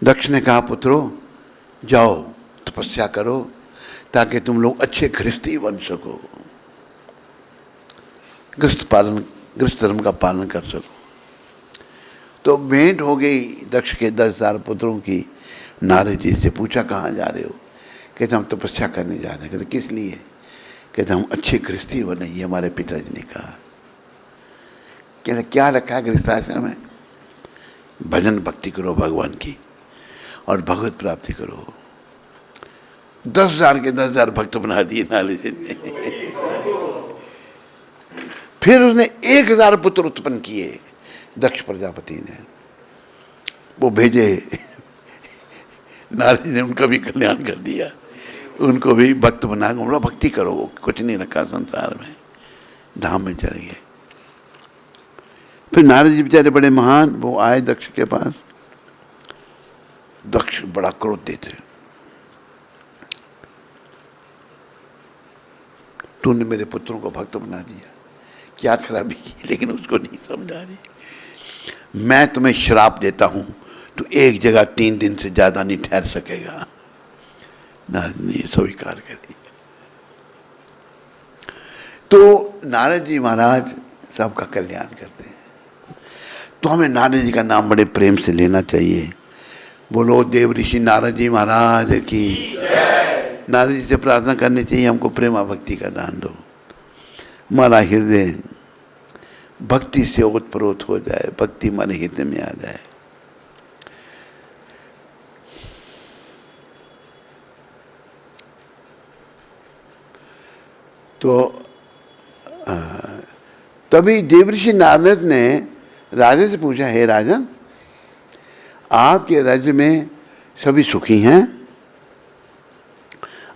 दक्ष ने कहा, पुत्रों जाओ तपस्या करो ताकि तुम लोग अच्छे गृहस्थी बन सको, गृहस्थ धर्म का पालन कर सको। तो भेंट हो गई दक्ष के 10,000 पुत्रों की। नारद जी से पूछा, कहाँ जा रहे हो? कहते हम तपस्या करने जा रहे हैं। कहते किस लिए? कहते हम अच्छे गृहस्थी बने, ये हमारे पिताजी ने कहा। कहते क्या रखा है गृहस्थाश्रम में? भजन भक्ति करो भगवान की और भगवत प्राप्ति करो। 10,000 के 10,000 भक्त बना दिए नारद जी ने। फिर उसने 1,000 पुत्र उत्पन्न किए दक्ष प्रजापति ने। वो भेजे, नारद जी ने उनका भी कल्याण कर दिया, उनको भी भक्त बना। बोला भक्ति करो, कुछ नहीं रखा संसार में, धाम में चले गए। फिर नारद जी बेचारे बड़े महान, वो आए दक्ष के पास। दक्ष बड़ा क्रोधित थे। तूने मेरे पुत्रों को भक्त बना दिया, क्या खराबी की, लेकिन उसको नहीं समझा रही। मैं तुम्हें श्राप देता हूं, तू एक जगह 3 दिन से ज्यादा नहीं ठहर सकेगा। नारद ने स्वीकार कर लिया। तो नारद जी महाराज सबका कल्याण करते हैं। तो हमें नारद जी का नाम बड़े प्रेम से लेना चाहिए। बोलो देवऋषि नारद जी महाराज की। नारद जी से प्रार्थना करनी चाहिए, हमको प्रेमा भक्ति का दान दो, हमारा हृदय भक्ति से ओतप्रोत हो जाए, भक्ति हमारे हृदय में आ जाए। तो तभी देवर्षि नारद ने राजा से पूछा, हे राजन, आपके राज्य में सभी सुखी हैं,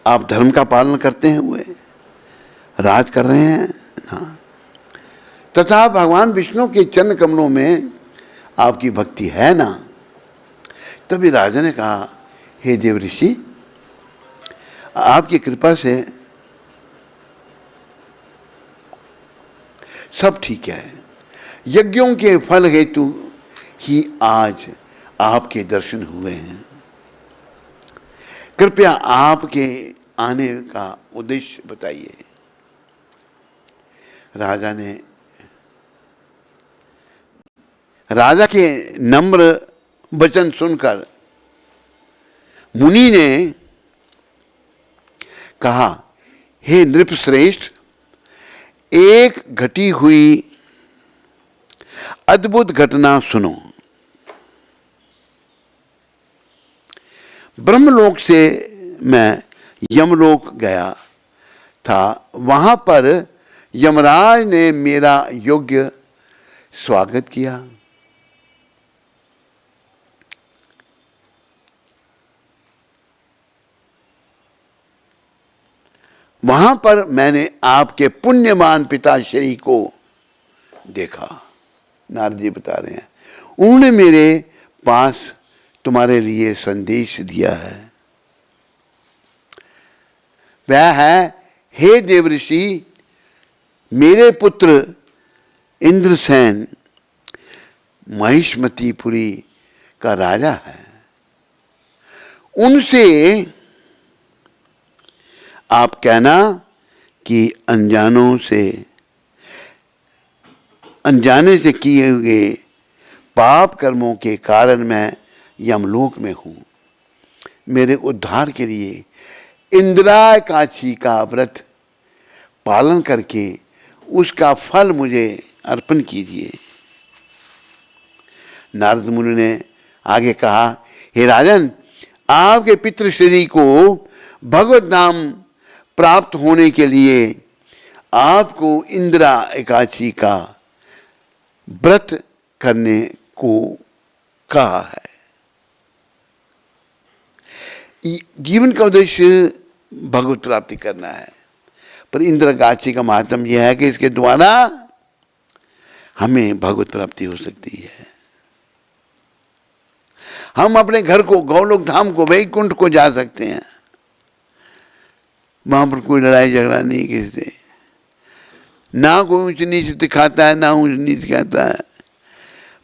आप धर्म का पालन करते हैं हुए राज कर रहे हैं ना, तथा भगवान विष्णु के चरण कमलों में आपकी भक्ति है ना। तभी राजा ने कहा, हे देवऋषि, आपकी कृपा से सब ठीक है। यज्ञों के फल हेतु ही आज आपके दर्शन हुए हैं। कृपया आपके आने का उद्देश्य बताइए। राजा के नम्र वचन सुनकर मुनि ने कहा, हे नृपश्रेष्ठ, एक घटी हुई अद्भुत घटना सुनो। ब्रह्मलोक से मैं यमलोक गया था। वहां पर यमराज ने मेरा योग्य स्वागत किया। वहां पर मैंने आपके पुण्यमान पिताश्री को देखा। नारद जी बता रहे हैं, उन्होंने मेरे पास तुम्हारे लिए संदेश दिया है। वह है, हे देवऋषि, मेरे पुत्र इंद्रसेन महिष्मतीपुरी का राजा है। उनसे आप कहना कि अनजाने से किए हुए पाप कर्मों के कारण मैं यमलोक में हूं। मेरे उद्धार के लिए इंदिरा एकादशी का व्रत पालन करके उसका फल मुझे अर्पण कीजिए। नारद मुनि ने आगे कहा, हे राजन, आपके पितृश्री को भगवत नाम प्राप्त होने के लिए आपको इंदिरा एकादशी का व्रत करने को कहा है। जीवन का उद्देश्य भगवत प्राप्ति करना है, पर इंदिरा एकादशी का महात्म यह है कि इसके द्वारा हमें भगवत प्राप्ति हो सकती है। हम अपने घर को, गौलोक धाम को, वैकुंठ को जा सकते हैं। वहां पर कोई लड़ाई झगड़ा नहीं किसी से, ना कोई ऊंच नीच दिखाता है, ना ऊंच नीच दिखाता है।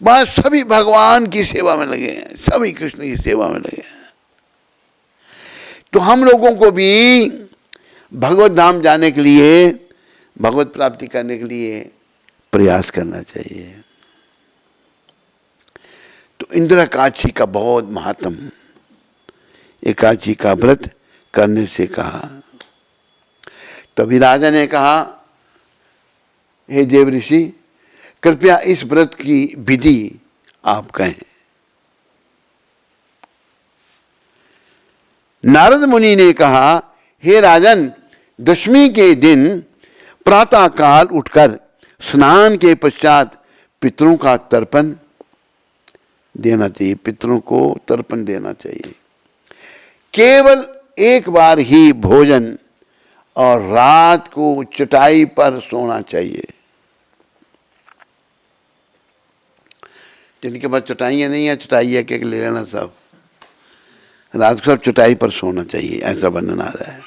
वहां सभी भगवान की सेवा में लगे हैं, सभी कृष्ण की सेवा में लगे हैं। तो हम लोगों को भी भगवत धाम जाने के लिए, भगवत प्राप्ति करने के लिए प्रयास करना चाहिए। तो इंदिरा एकादशी का बहुत महात्म, एकादशी का व्रत करने से कहा। तभी राजा ने कहा, हे देवऋषि, कृपया इस व्रत की विधि आप कहें। नारद मुनि ने कहा, हे राजन, दशमी के दिन प्रातः काल उठकर स्नान के पश्चात पितरों का तर्पण देना चाहिए। पितरों को तर्पण देना चाहिए। केवल एक बार ही भोजन और रात को चटाई पर सोना चाहिए। जिनके पास चटाइयाँ नहीं है, चटाई है के ले लेना सब। रात को सब चटाई पर सोना चाहिए, ऐसा वर्णन आ रहा है।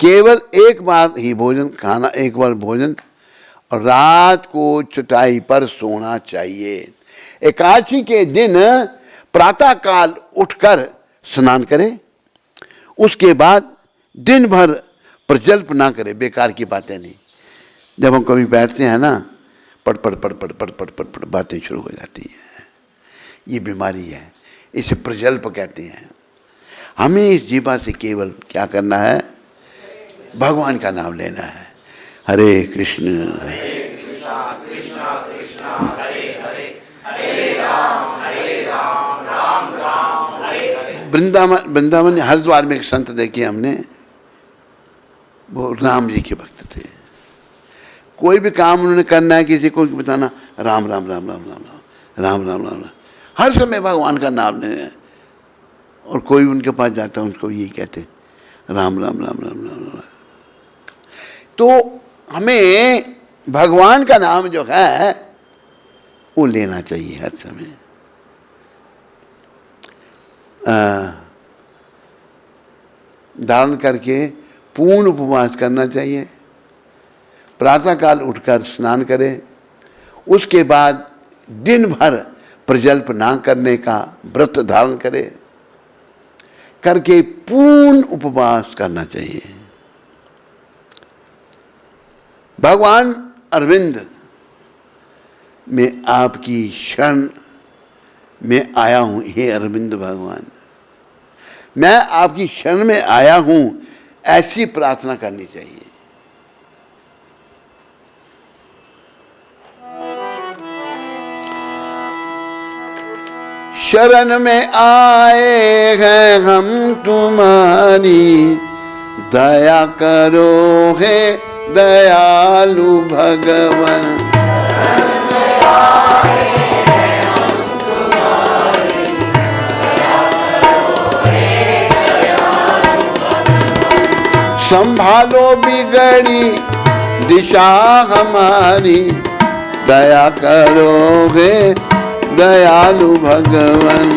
केवल एक बार ही भोजन खाना, एक बार भोजन, और रात को चटाई पर सोना चाहिए। एकादशी के दिन प्रातः काल उठकर स्नान करे, उसके बाद दिन भर प्रजल्प ना करे। बेकार की बातें नहीं। जब हम कभी बैठते हैं ना, पट पट पट पट पट पट पट पट बातें शुरू हो जाती हैं। ये बीमारी है, इसे प्रजल्प कहते हैं। हमें इस जीवा से केवल क्या करना है? भगवान का नाम लेना है। हरे कृष्ण कृष्णा कृष्णा हरे हरे, हरे राम राम राम हरे हरे। वृंदावन हरिद्वार में एक संत देखे हमने, वो राम जी के भक्त थे। कोई भी काम उन्होंने करना है, किसी को बताना, राम राम राम राम राम राम राम राम राम, हर समय भगवान का नाम लेना। और कोई उनके पास जाता है उनको यही कहते राम राम राम राम राम राम। तो हमें भगवान का नाम जो है वो लेना चाहिए हर समय। धारण करके पूर्ण उपवास करना चाहिए। प्रातःकाल उठकर स्नान करें, उसके बाद दिन भर प्रजल्प ना करने का व्रत धारण करें, करके पूर्ण उपवास करना चाहिए। भगवान अरविंद में आपकी शरण में आया हूं, हे अरविंद भगवान, मैं आपकी शरण में आया हूं, ऐसी प्रार्थना करनी चाहिए। शरण में आए हैं हम तुम्हारी, दया करो हे दयालु भगवान। संभालो बिगड़ी दिशा हमारी, दया करो हे दयालु भगवान।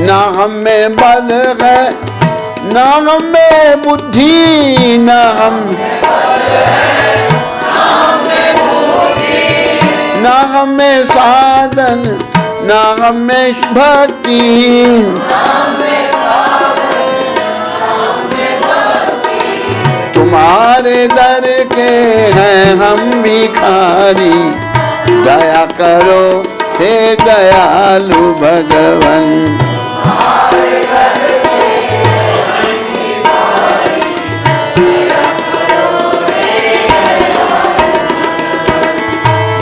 ना हम में बल है, ना हम में बुद्धि, ना हम ना हमें साधन, ना हमें भक्ति, तुम्हारे दर के हैं हम भिखारी, दया करो हे दयालु भगवान।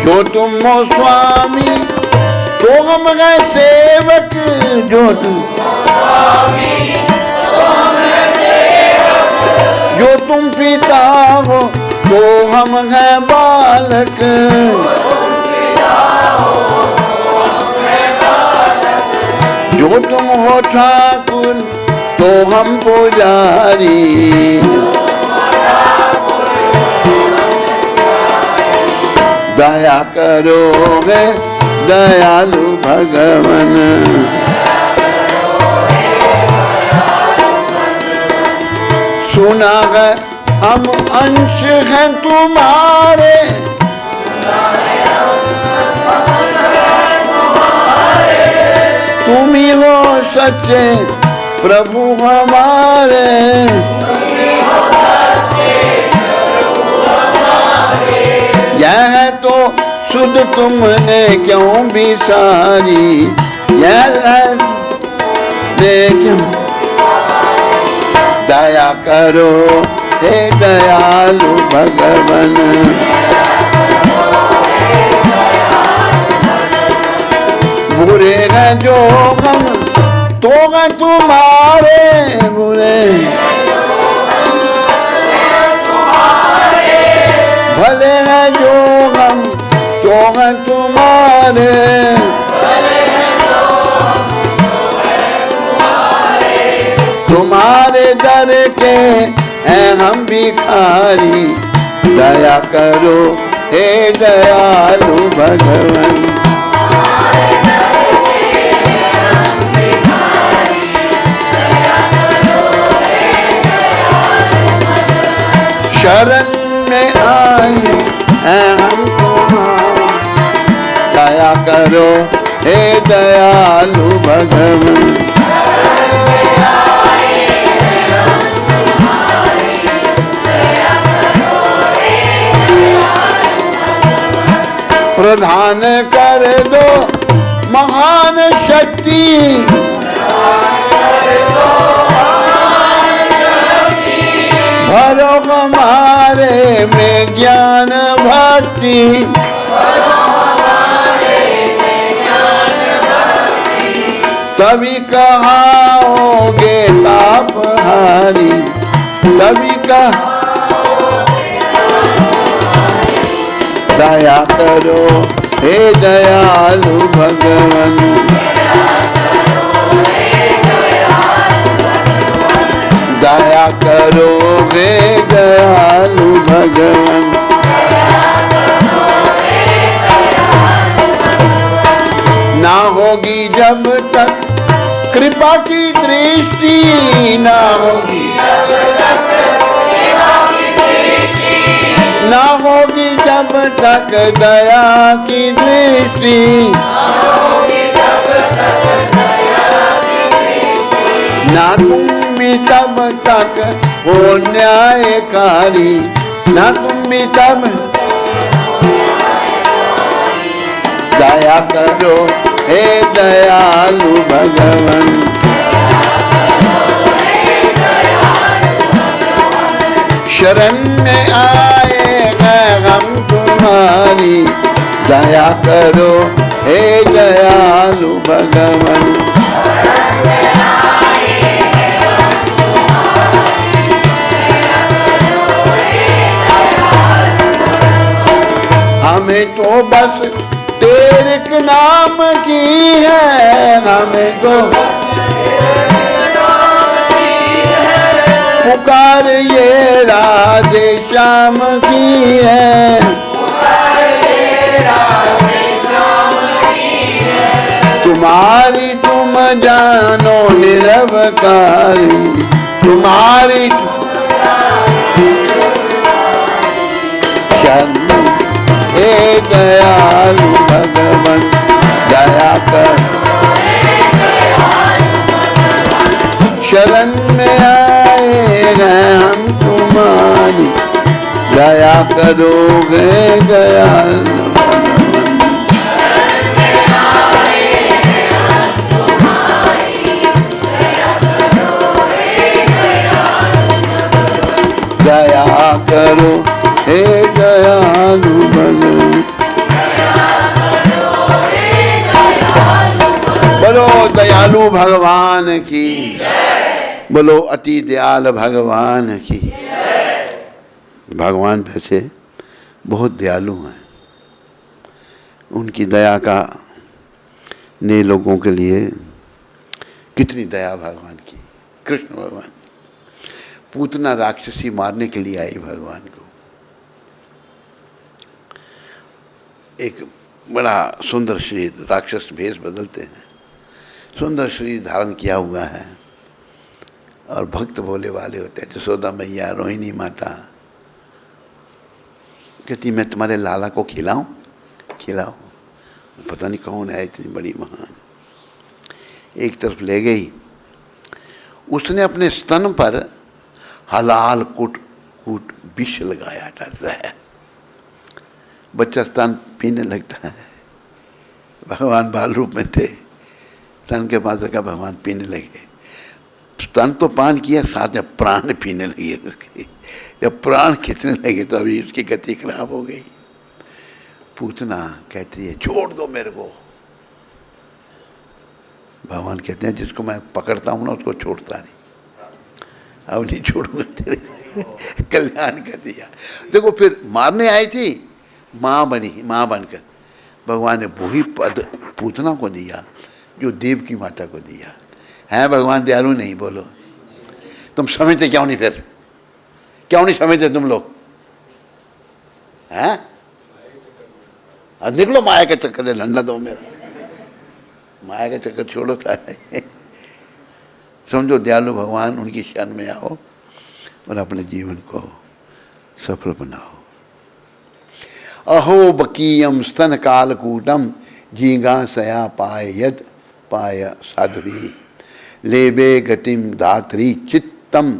जो तुम हो स्वामी तो हम हैं सेवक, जो तुम स्वामी तो हम हैं सेवक, जो तुम पिता हो तो हम हैं बालक, जो तुम हो ठाकुर तो हम पुजारी, दया करो हे दयालु भगवान। सुना है हम अंश हैं तुम्हारे, तुम ही हो सच्चे प्रभु हमारे, यह तो सुध तुमने क्यों बिसारी, यह क्यों, दया करो हे दयालु भगवान। बुरे हैं जो हम तो हैं तुम्हारे, बुरे भले हैं जो हम तो हैं तुम्हारे, तुम्हारे दर के हैं हम भिखारी, दया करो हे दयालु भगवान। शरण में आए हैं हम तुम्हारे, दया करो हे दयालु भगवान। प्रधान कर दो महान शक्ति, भरो हमारे हमारे में ज्ञान भक्ति, तभी कहाओगे तापहारी, तभी दया करो हे दयालु भगवान, दया करो हे दयालु भगवान। ना होगी जब तक कृपा की दृष्टि, ना होगी ना होगी जब तक दया की दृष्टि, ना तुम भी तब तक हो न्यायकारी, ना तुम भी तब दया करो हे दयालु भगवान। शरण में आए हैं हम तुम्हारी, दया करो हे दयालु भगवान। हमें तो बस तेरे के नाम की है, हमें तो पुकार ये राधे श्याम की है, तुम्हारी तुम जानो निरवकारी, तुम्हारी शरण हे दयालु भगवान, दया कर शरण में आए हैं हम तुम्हारी, दया करोगे दयालु दया करो हे दयालु भगवान। बोलो दयालु भगवान की, बोलो अति दयाल भगवान की। भगवान वैसे बहुत दयालु हैं, उनकी दया का ने लोगों के लिए कितनी दया भगवान की। कृष्ण भगवान पूतना राक्षसी मारने के लिए आई भगवान को, एक बड़ा सुंदर शरीर, राक्षस भेष बदलते हैं, सुंदर शरीर धारण किया हुआ है और भक्त भोले वाले होते हैं। यशोदा मैया, रोहिणी माता कहती मैं तुम्हारे लाला को खिलाऊं, खिलाओ। पता नहीं कौन है इतनी बड़ी महान, एक तरफ ले गई, उसने अपने स्तन पर हलाल कूट कूट विष लगाया था, जहर। बच्चा स्तन पीने लगता है, भगवान बाल रूप में थे, स्तन के पास रखा, भगवान पीने लगे। स्तन तो पान किया, साथ में प्राण पीने लगे उसके। जब प्राण खींचने लगे तो अभी उसकी गति खराब हो गई। पूतना कहती है छोड़ दो मेरे को। भगवान कहते हैं जिसको मैं पकड़ता हूँ ना उसको छोड़ता नहीं, अब नहीं छोड़ूंगा तेरे को। कल्याण कर दिया। देखो फिर मारने आई थी, माँ बनी, माँ बनकर भगवान ने वही पद पूतना को दिया जो देव की माता को दिया है। भगवान दयालु नहीं? बोलो तुम समझते क्यों नहीं? फिर क्यों नहीं समझते तुम लोग? हैं? निकलो माया के चक्कर से, लंडा दो मेरा, माया का चक्कर छोड़ो सारे। समझो दयालु भगवान, उनकी शरण में आओ और अपने जीवन को सफल बनाओ। अहो बकीयम स्तन कालकूटम जीगा सया पाय यद पाय साध्वी लेबे गतिम धात्री चित्तम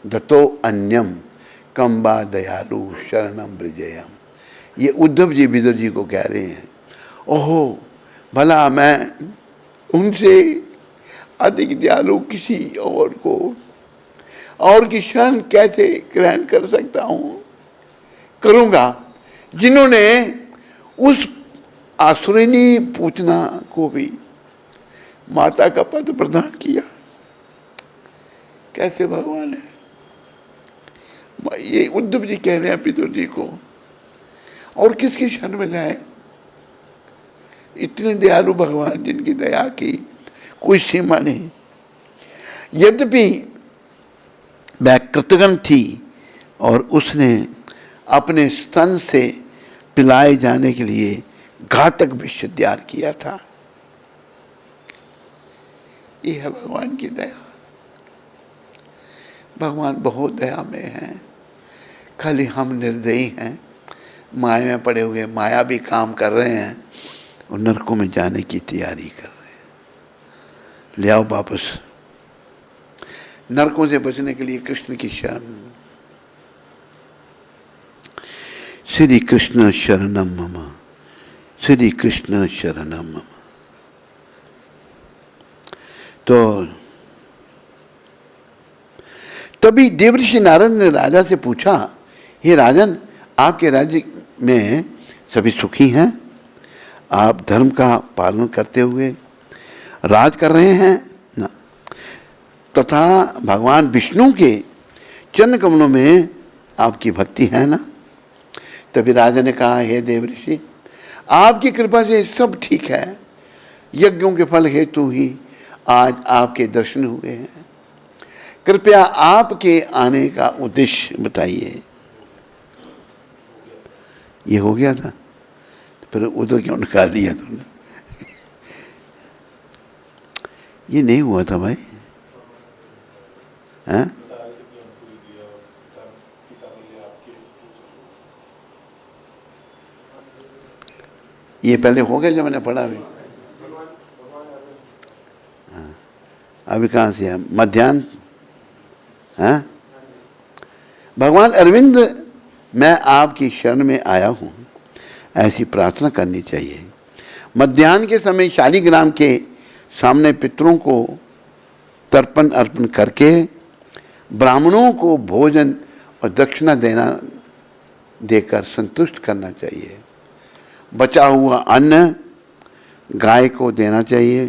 दतो अन्यम कम्बा दयालु शरणम ब्रजेयम। ये उद्धव जी विदुर जी को कह रहे हैं, ओहो भला मैं उनसे अधिक दयालु किसी और को और की शरण कैसे ग्रहण कर सकता हूँ? करूँगा जिन्होंने उस आसुरिनी पूतना को भी माता का पद प्रदान किया। कैसे भगवान है, ये उद्धव जी कह रहे हैं पितृ जी को, और किसकी शरण में जाए। इतने दयालु भगवान जिनकी दया की कोई सीमा नहीं। यद्यपि वह कृतघ्न थी और उसने अपने स्तन से पिलाए जाने के लिए घातक विष तैयार किया था। यह है भगवान की दया। भगवान बहुत दया में हैं, खाली हम निर्दयी हैं, माया में पड़े हुए, माया भी काम कर रहे हैं और नरकों में जाने की तैयारी कर रहे हैं। ले आओ वापस, नरकों से बचने के लिए कृष्ण की शरण। श्री कृष्ण शरणम मम, श्री कृष्ण शरणम मम। तो तभी देवर्षि नारद ने राजा से पूछा, हे राजन, आपके राज्य में सभी सुखी हैं? आप धर्म का पालन करते हुए राज कर रहे हैं ना? तथा भगवान विष्णु के चरण कमलों में आपकी भक्ति है ना? तभी राजा ने कहा, हे देवर्षि, आपकी कृपा से सब ठीक है। यज्ञों के फल हेतु ही आज आपके दर्शन हुए हैं। कृपया आपके आने का उद्देश्य बताइए। ये हो गया था, फिर उधर क्यों निकाल दिया तुमने? ये नहीं हुआ था भाई, हैं? ये पहले हो गया जब मैंने पढ़ा अभी। हाँ, अभी कहाँ से है? मध्याह्न। हाँ, भगवान अरविंद, मैं आपकी शरण में आया हूँ, ऐसी प्रार्थना करनी चाहिए। मध्याह्न के समय शालिग्राम के सामने पितरों को तर्पण अर्पण करके ब्राह्मणों को भोजन और दक्षिणा देकर संतुष्ट करना चाहिए। बचा हुआ अन्न गाय को देना चाहिए।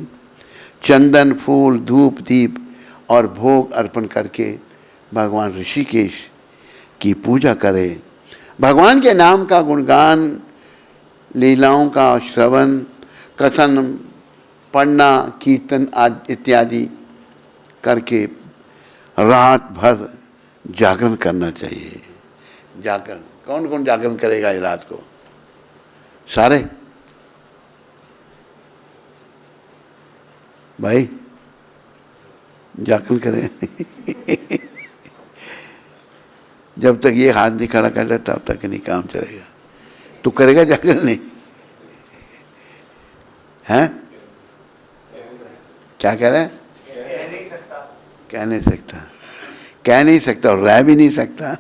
चंदन, फूल, धूप, दीप और भोग अर्पण करके भगवान ऋषिकेश की पूजा करें। भगवान के नाम का गुणगान, लीलाओं का श्रवण, कथन, पढ़ना, कीर्तन आदि इत्यादि करके रात भर जागरण करना चाहिए। जागरण कौन कौन जागरण करेगा ये रात को? सारे भाई जागरण करें। जब तक ये हाथ नहीं खड़ा कर ले तब तक नहीं काम चलेगा। तू करेगा जागरण? नहीं है? क्या कह रहा है? कह नहीं सकता, कह नहीं सकता और रह भी नहीं सकता।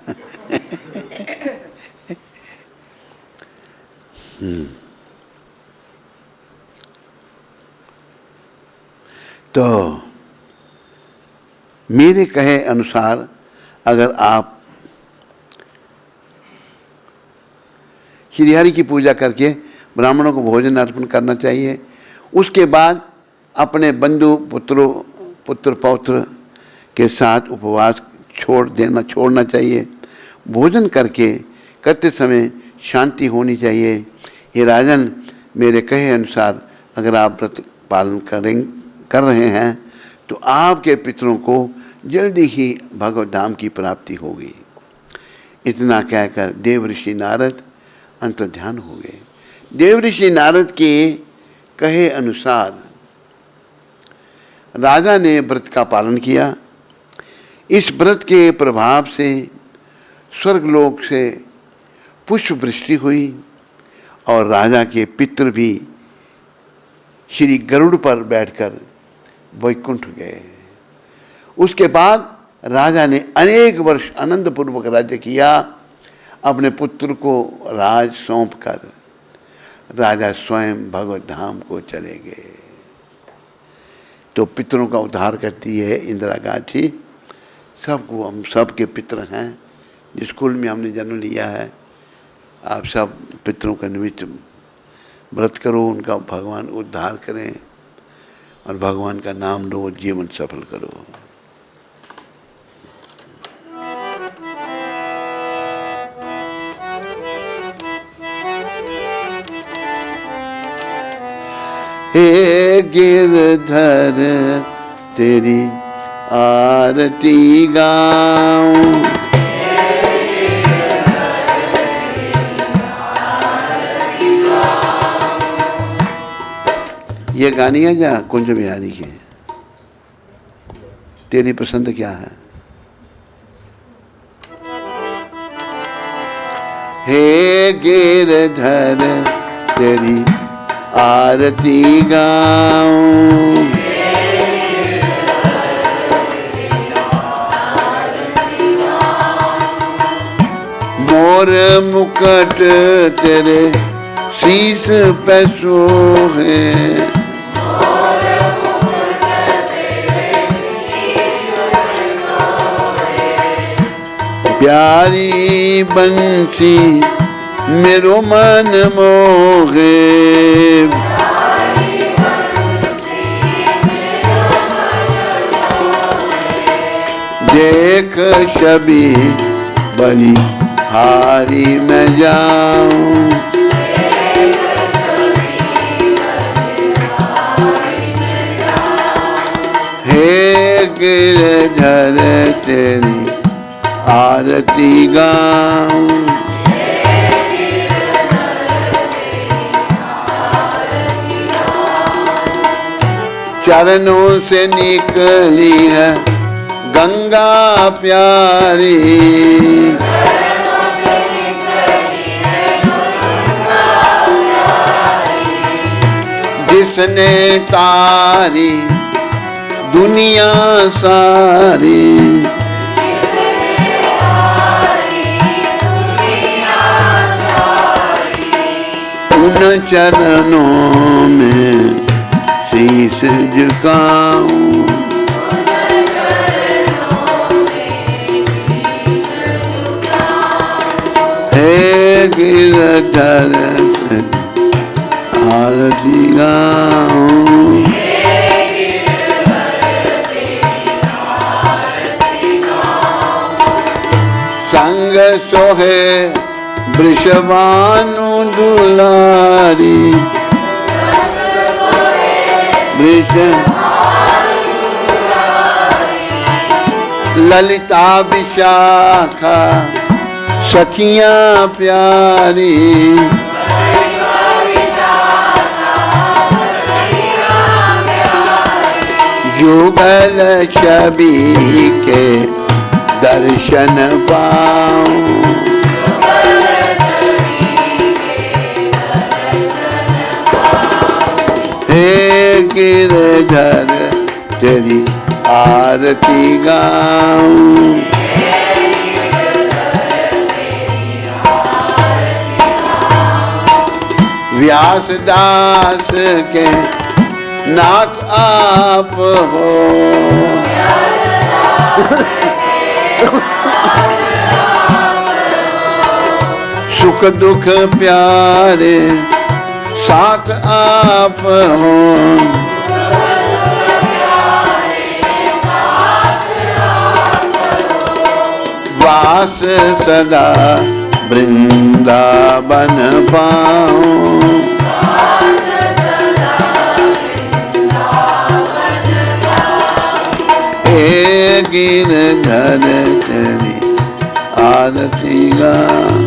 तो मेरे कहे अनुसार अगर आप श्रीहरि की पूजा करके ब्राह्मणों को भोजन अर्पण करना चाहिए। उसके बाद अपने बंधु पुत्र पौत्र के साथ उपवास छोड़ना चाहिए। भोजन करते समय शांति होनी चाहिए। ये राजन, मेरे कहे अनुसार अगर आप व्रत पालन कर रहे हैं तो आपके पितरों को जल्दी ही भगवत धाम की प्राप्ति होगी। इतना कहकर देवर्षि नारद अंतर्ध्यान हो गए। देवर्षि नारद के कहे अनुसार राजा ने व्रत का पालन किया। इस व्रत के प्रभाव से स्वर्गलोक से पुष्प वृष्टि हुई और राजा के पितृ भी श्री गरुड़ पर बैठकर वैकुंठ गए। उसके बाद राजा ने अनेक वर्ष आनंद पूर्वक राज्य किया। अपने पुत्र को राज सौंप कर राजा स्वयं भगवत धाम को चले गए। तो पितरों का उद्धार करती है इंदिरा गांधी। सबको, हम सब के पितर हैं। जिस कुल में हमने जन्म लिया है आप सब पितरों का निमित्त व्रत करो, उनका भगवान उद्धार करें और भगवान का नाम लो, जीवन सफल करो। हे गिरधर तेरी आरती गाऊं, ये गानी है जा कुंज बिहारी की। तेरी पसंद क्या है? हे गिरधर तेरी आरती गाऊं, मोर मुकुट तेरे शीश पे सोहे, प्यारी बंसी मेरो मन मोहे, देख छवि बली हारी मैं जाऊं, हे गिरधर तेरी आरती गाऊं, चरणों से निकली है गंगा प्यारी, जिसने तारी दुनिया सारी, उन चरणों में शीश झुकाऊं, हे गिरधर आरती गाऊं, संग सोहे वृषभानु दुलारी, वृष ललिता विशाखा सखियां प्यारी, युगल छवि के दर्शन पाऊं, हे गिरधर तेरी आरती गाऊं, व्यासदास के नाथ आप हो, सुख दुख प्यारे साथ आप हो, वास सदा वृंदावन पाऊं, हे गिरधर तेरी आरती गाऊं,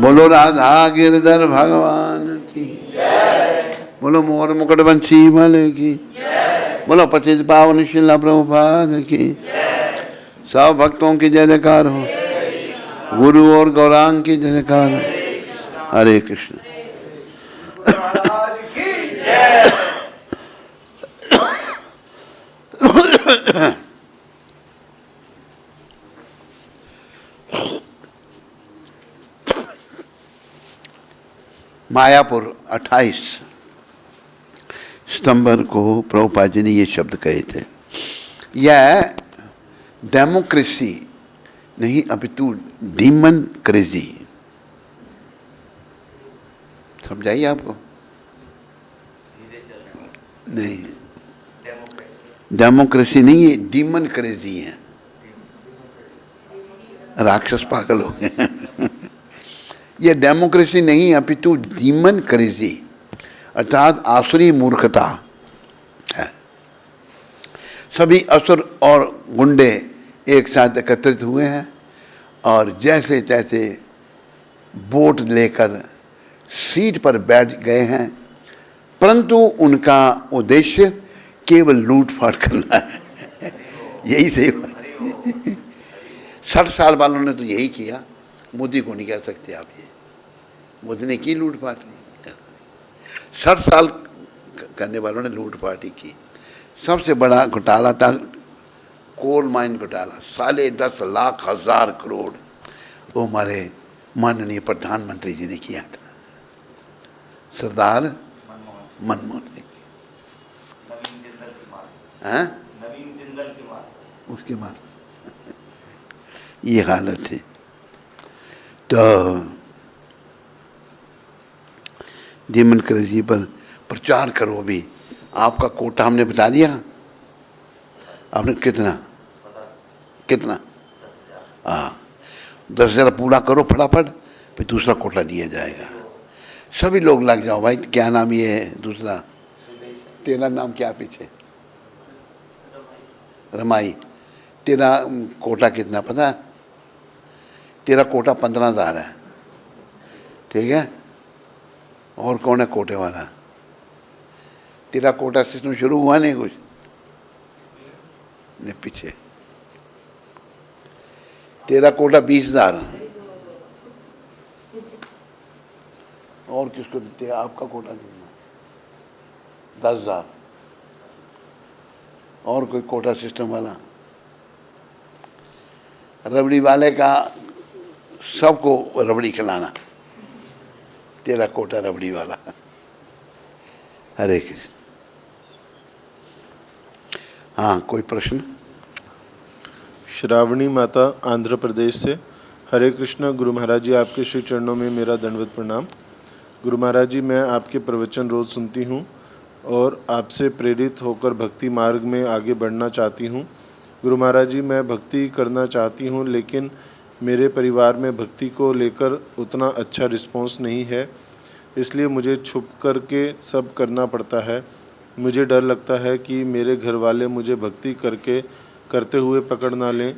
बोलो राधा गिरधर भगवान की, बोलो मोर मुकुट बंसी वाले की, बोलो पतित पावन शिला प्रभुपाद की, सब भक्तों की जय जयकार हो, गुरु और गौरांग की जय जयकार हो। हरे कृष्ण। मायापुर 28 सितंबर को प्रभुपाद जी ने ये शब्द कहे थे, यह डेमोक्रेसी नहीं अपितु डीमन क्रेजी। समझाइए आपको? नहीं, डेमोक्रेसी नहीं है, डीमन क्रेजी है। राक्षस पागल हो गए। ये डेमोक्रेसी नहीं अपितु डीमन क्रेजी, अर्थात आसुरी मूर्खता है। सभी असुर और गुंडे एक साथ एकत्रित हुए हैं और जैसे तैसे वोट लेकर सीट पर बैठ गए हैं, परंतु उनका उद्देश्य केवल लूटपाट करना है। यही सही बात। 60 साल वालों ने तो यही किया, मोदी को नहीं कह सकते आप। ये मोदी ने की लूटपाट? 60 साल करने वालों ने लूटपाट ही की। सबसे बड़ा घोटाला था कोल माइन घोटाला, 10.5 लाख हजार करोड़। वो हमारे माननीय प्रधानमंत्री जी ने किया था, सरदार मनमोहन सिंह। हैं? उसके बाद ये हालत है। तो डीमन क्रेजी पर प्रचार करो। भी आपका कोटा हमने बता दिया। आपने कितना हाँ, 10,000 पूरा करो फटाफट, फिर दूसरा कोटा दिया जाएगा। सभी लोग लग जाओ भाई। क्या नाम ये है दूसरा? तेरा नाम क्या पीछे? रमाई। तेरा कोटा कितना पता? तेरा कोटा 15,000 है, ठीक है? और कौन है कोटे वाला? तेरा कोटा सिस्टम शुरू हुआ नहीं कुछ? नहीं, पीछे। तेरा कोटा 20,000। और किसको देते हैं? आपका कोटा कितना? 10,000। और कोई कोटा सिस्टम वाला? रबड़ी वाले का सबको रबड़ी खिलाना, तेरा कोटा रबड़ी वाला। हरे कृष्ण। हाँ, कोई प्रश्न? श्रावणी माता आंध्र प्रदेश से। हरे कृष्ण गुरु महाराज जी, आपके श्री चरणों में मेरा दंडवत प्रणाम। गुरु महाराज जी, मैं आपके प्रवचन रोज़ सुनती हूँ और आपसे प्रेरित होकर भक्ति मार्ग में आगे बढ़ना चाहती हूँ। गुरु महाराज जी, मैं भक्ति करना चाहती हूँ, लेकिन मेरे परिवार में भक्ति को लेकर उतना अच्छा रिस्पॉन्स नहीं है, इसलिए मुझे छुप कर के सब करना पड़ता है। मुझे डर लगता है कि मेरे घर वाले मुझे भक्ति करते हुए पकड़ ना लें।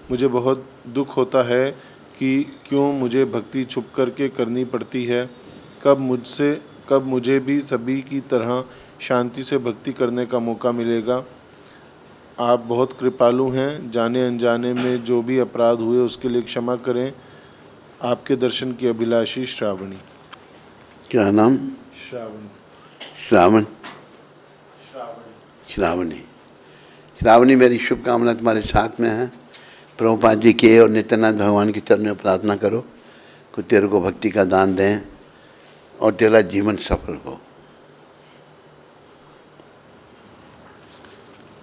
मुझे बहुत दुख होता है कि क्यों मुझे भक्ति छुप कर के करनी पड़ती है। कब मुझे भी सभी की तरह शांति से भक्ति करने का मौका मिलेगा। आप बहुत कृपालु हैं, जाने अनजाने में जो भी अपराध हुए उसके लिए क्षमा करें। आपके दर्शन की अभिलाषी श्रावणी। क्या नाम? श्रावणी। श्रावणी, मेरी शुभकामना तुम्हारे साथ में है। प्रभुपाद जी के और नित्यानंद भगवान के चरणों में प्रार्थना करो कि तेरे को भक्ति का दान दें और तेरा जीवन सफल हो।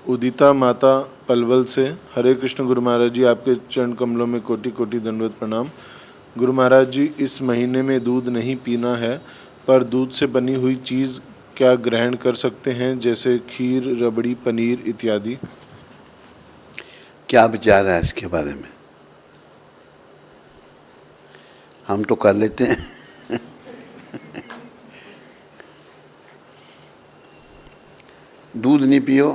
उदिता माता पलवल से। हरे कृष्ण गुरु महाराज जी, आपके चरण कमलों में कोटि कोटि दंडवत प्रणाम। गुरु महाराज जी, इस महीने में दूध नहीं पीना है, पर दूध से बनी हुई चीज़ क्या ग्रहण कर सकते हैं, जैसे खीर, रबड़ी, पनीर इत्यादि? क्या विचार है इसके बारे में? हम तो कर लेते हैं। दूध नहीं पियो,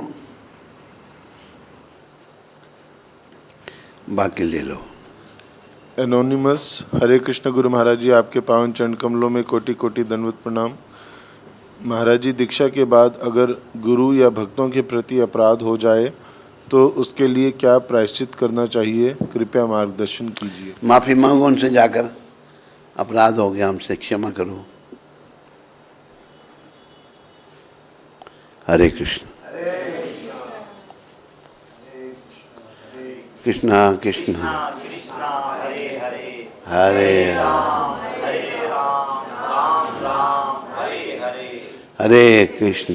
बाकी ले लो। एनोनिमस। हरे कृष्ण गुरु महाराज जी, आपके पावन चरण कमलों में कोटि कोटि दंडवत प्रणाम। महाराज जी, दीक्षा के बाद अगर गुरु या भक्तों के प्रति अपराध हो जाए तो उसके लिए क्या प्रायश्चित करना चाहिए? कृपया मार्गदर्शन कीजिए। माफ़ी मांगो उनसे जाकर, अपराध हो गया हमसे, क्षमा करो। हरे कृष्ण। कृष्णा कृष्णा हरे राम हरे कृष्ण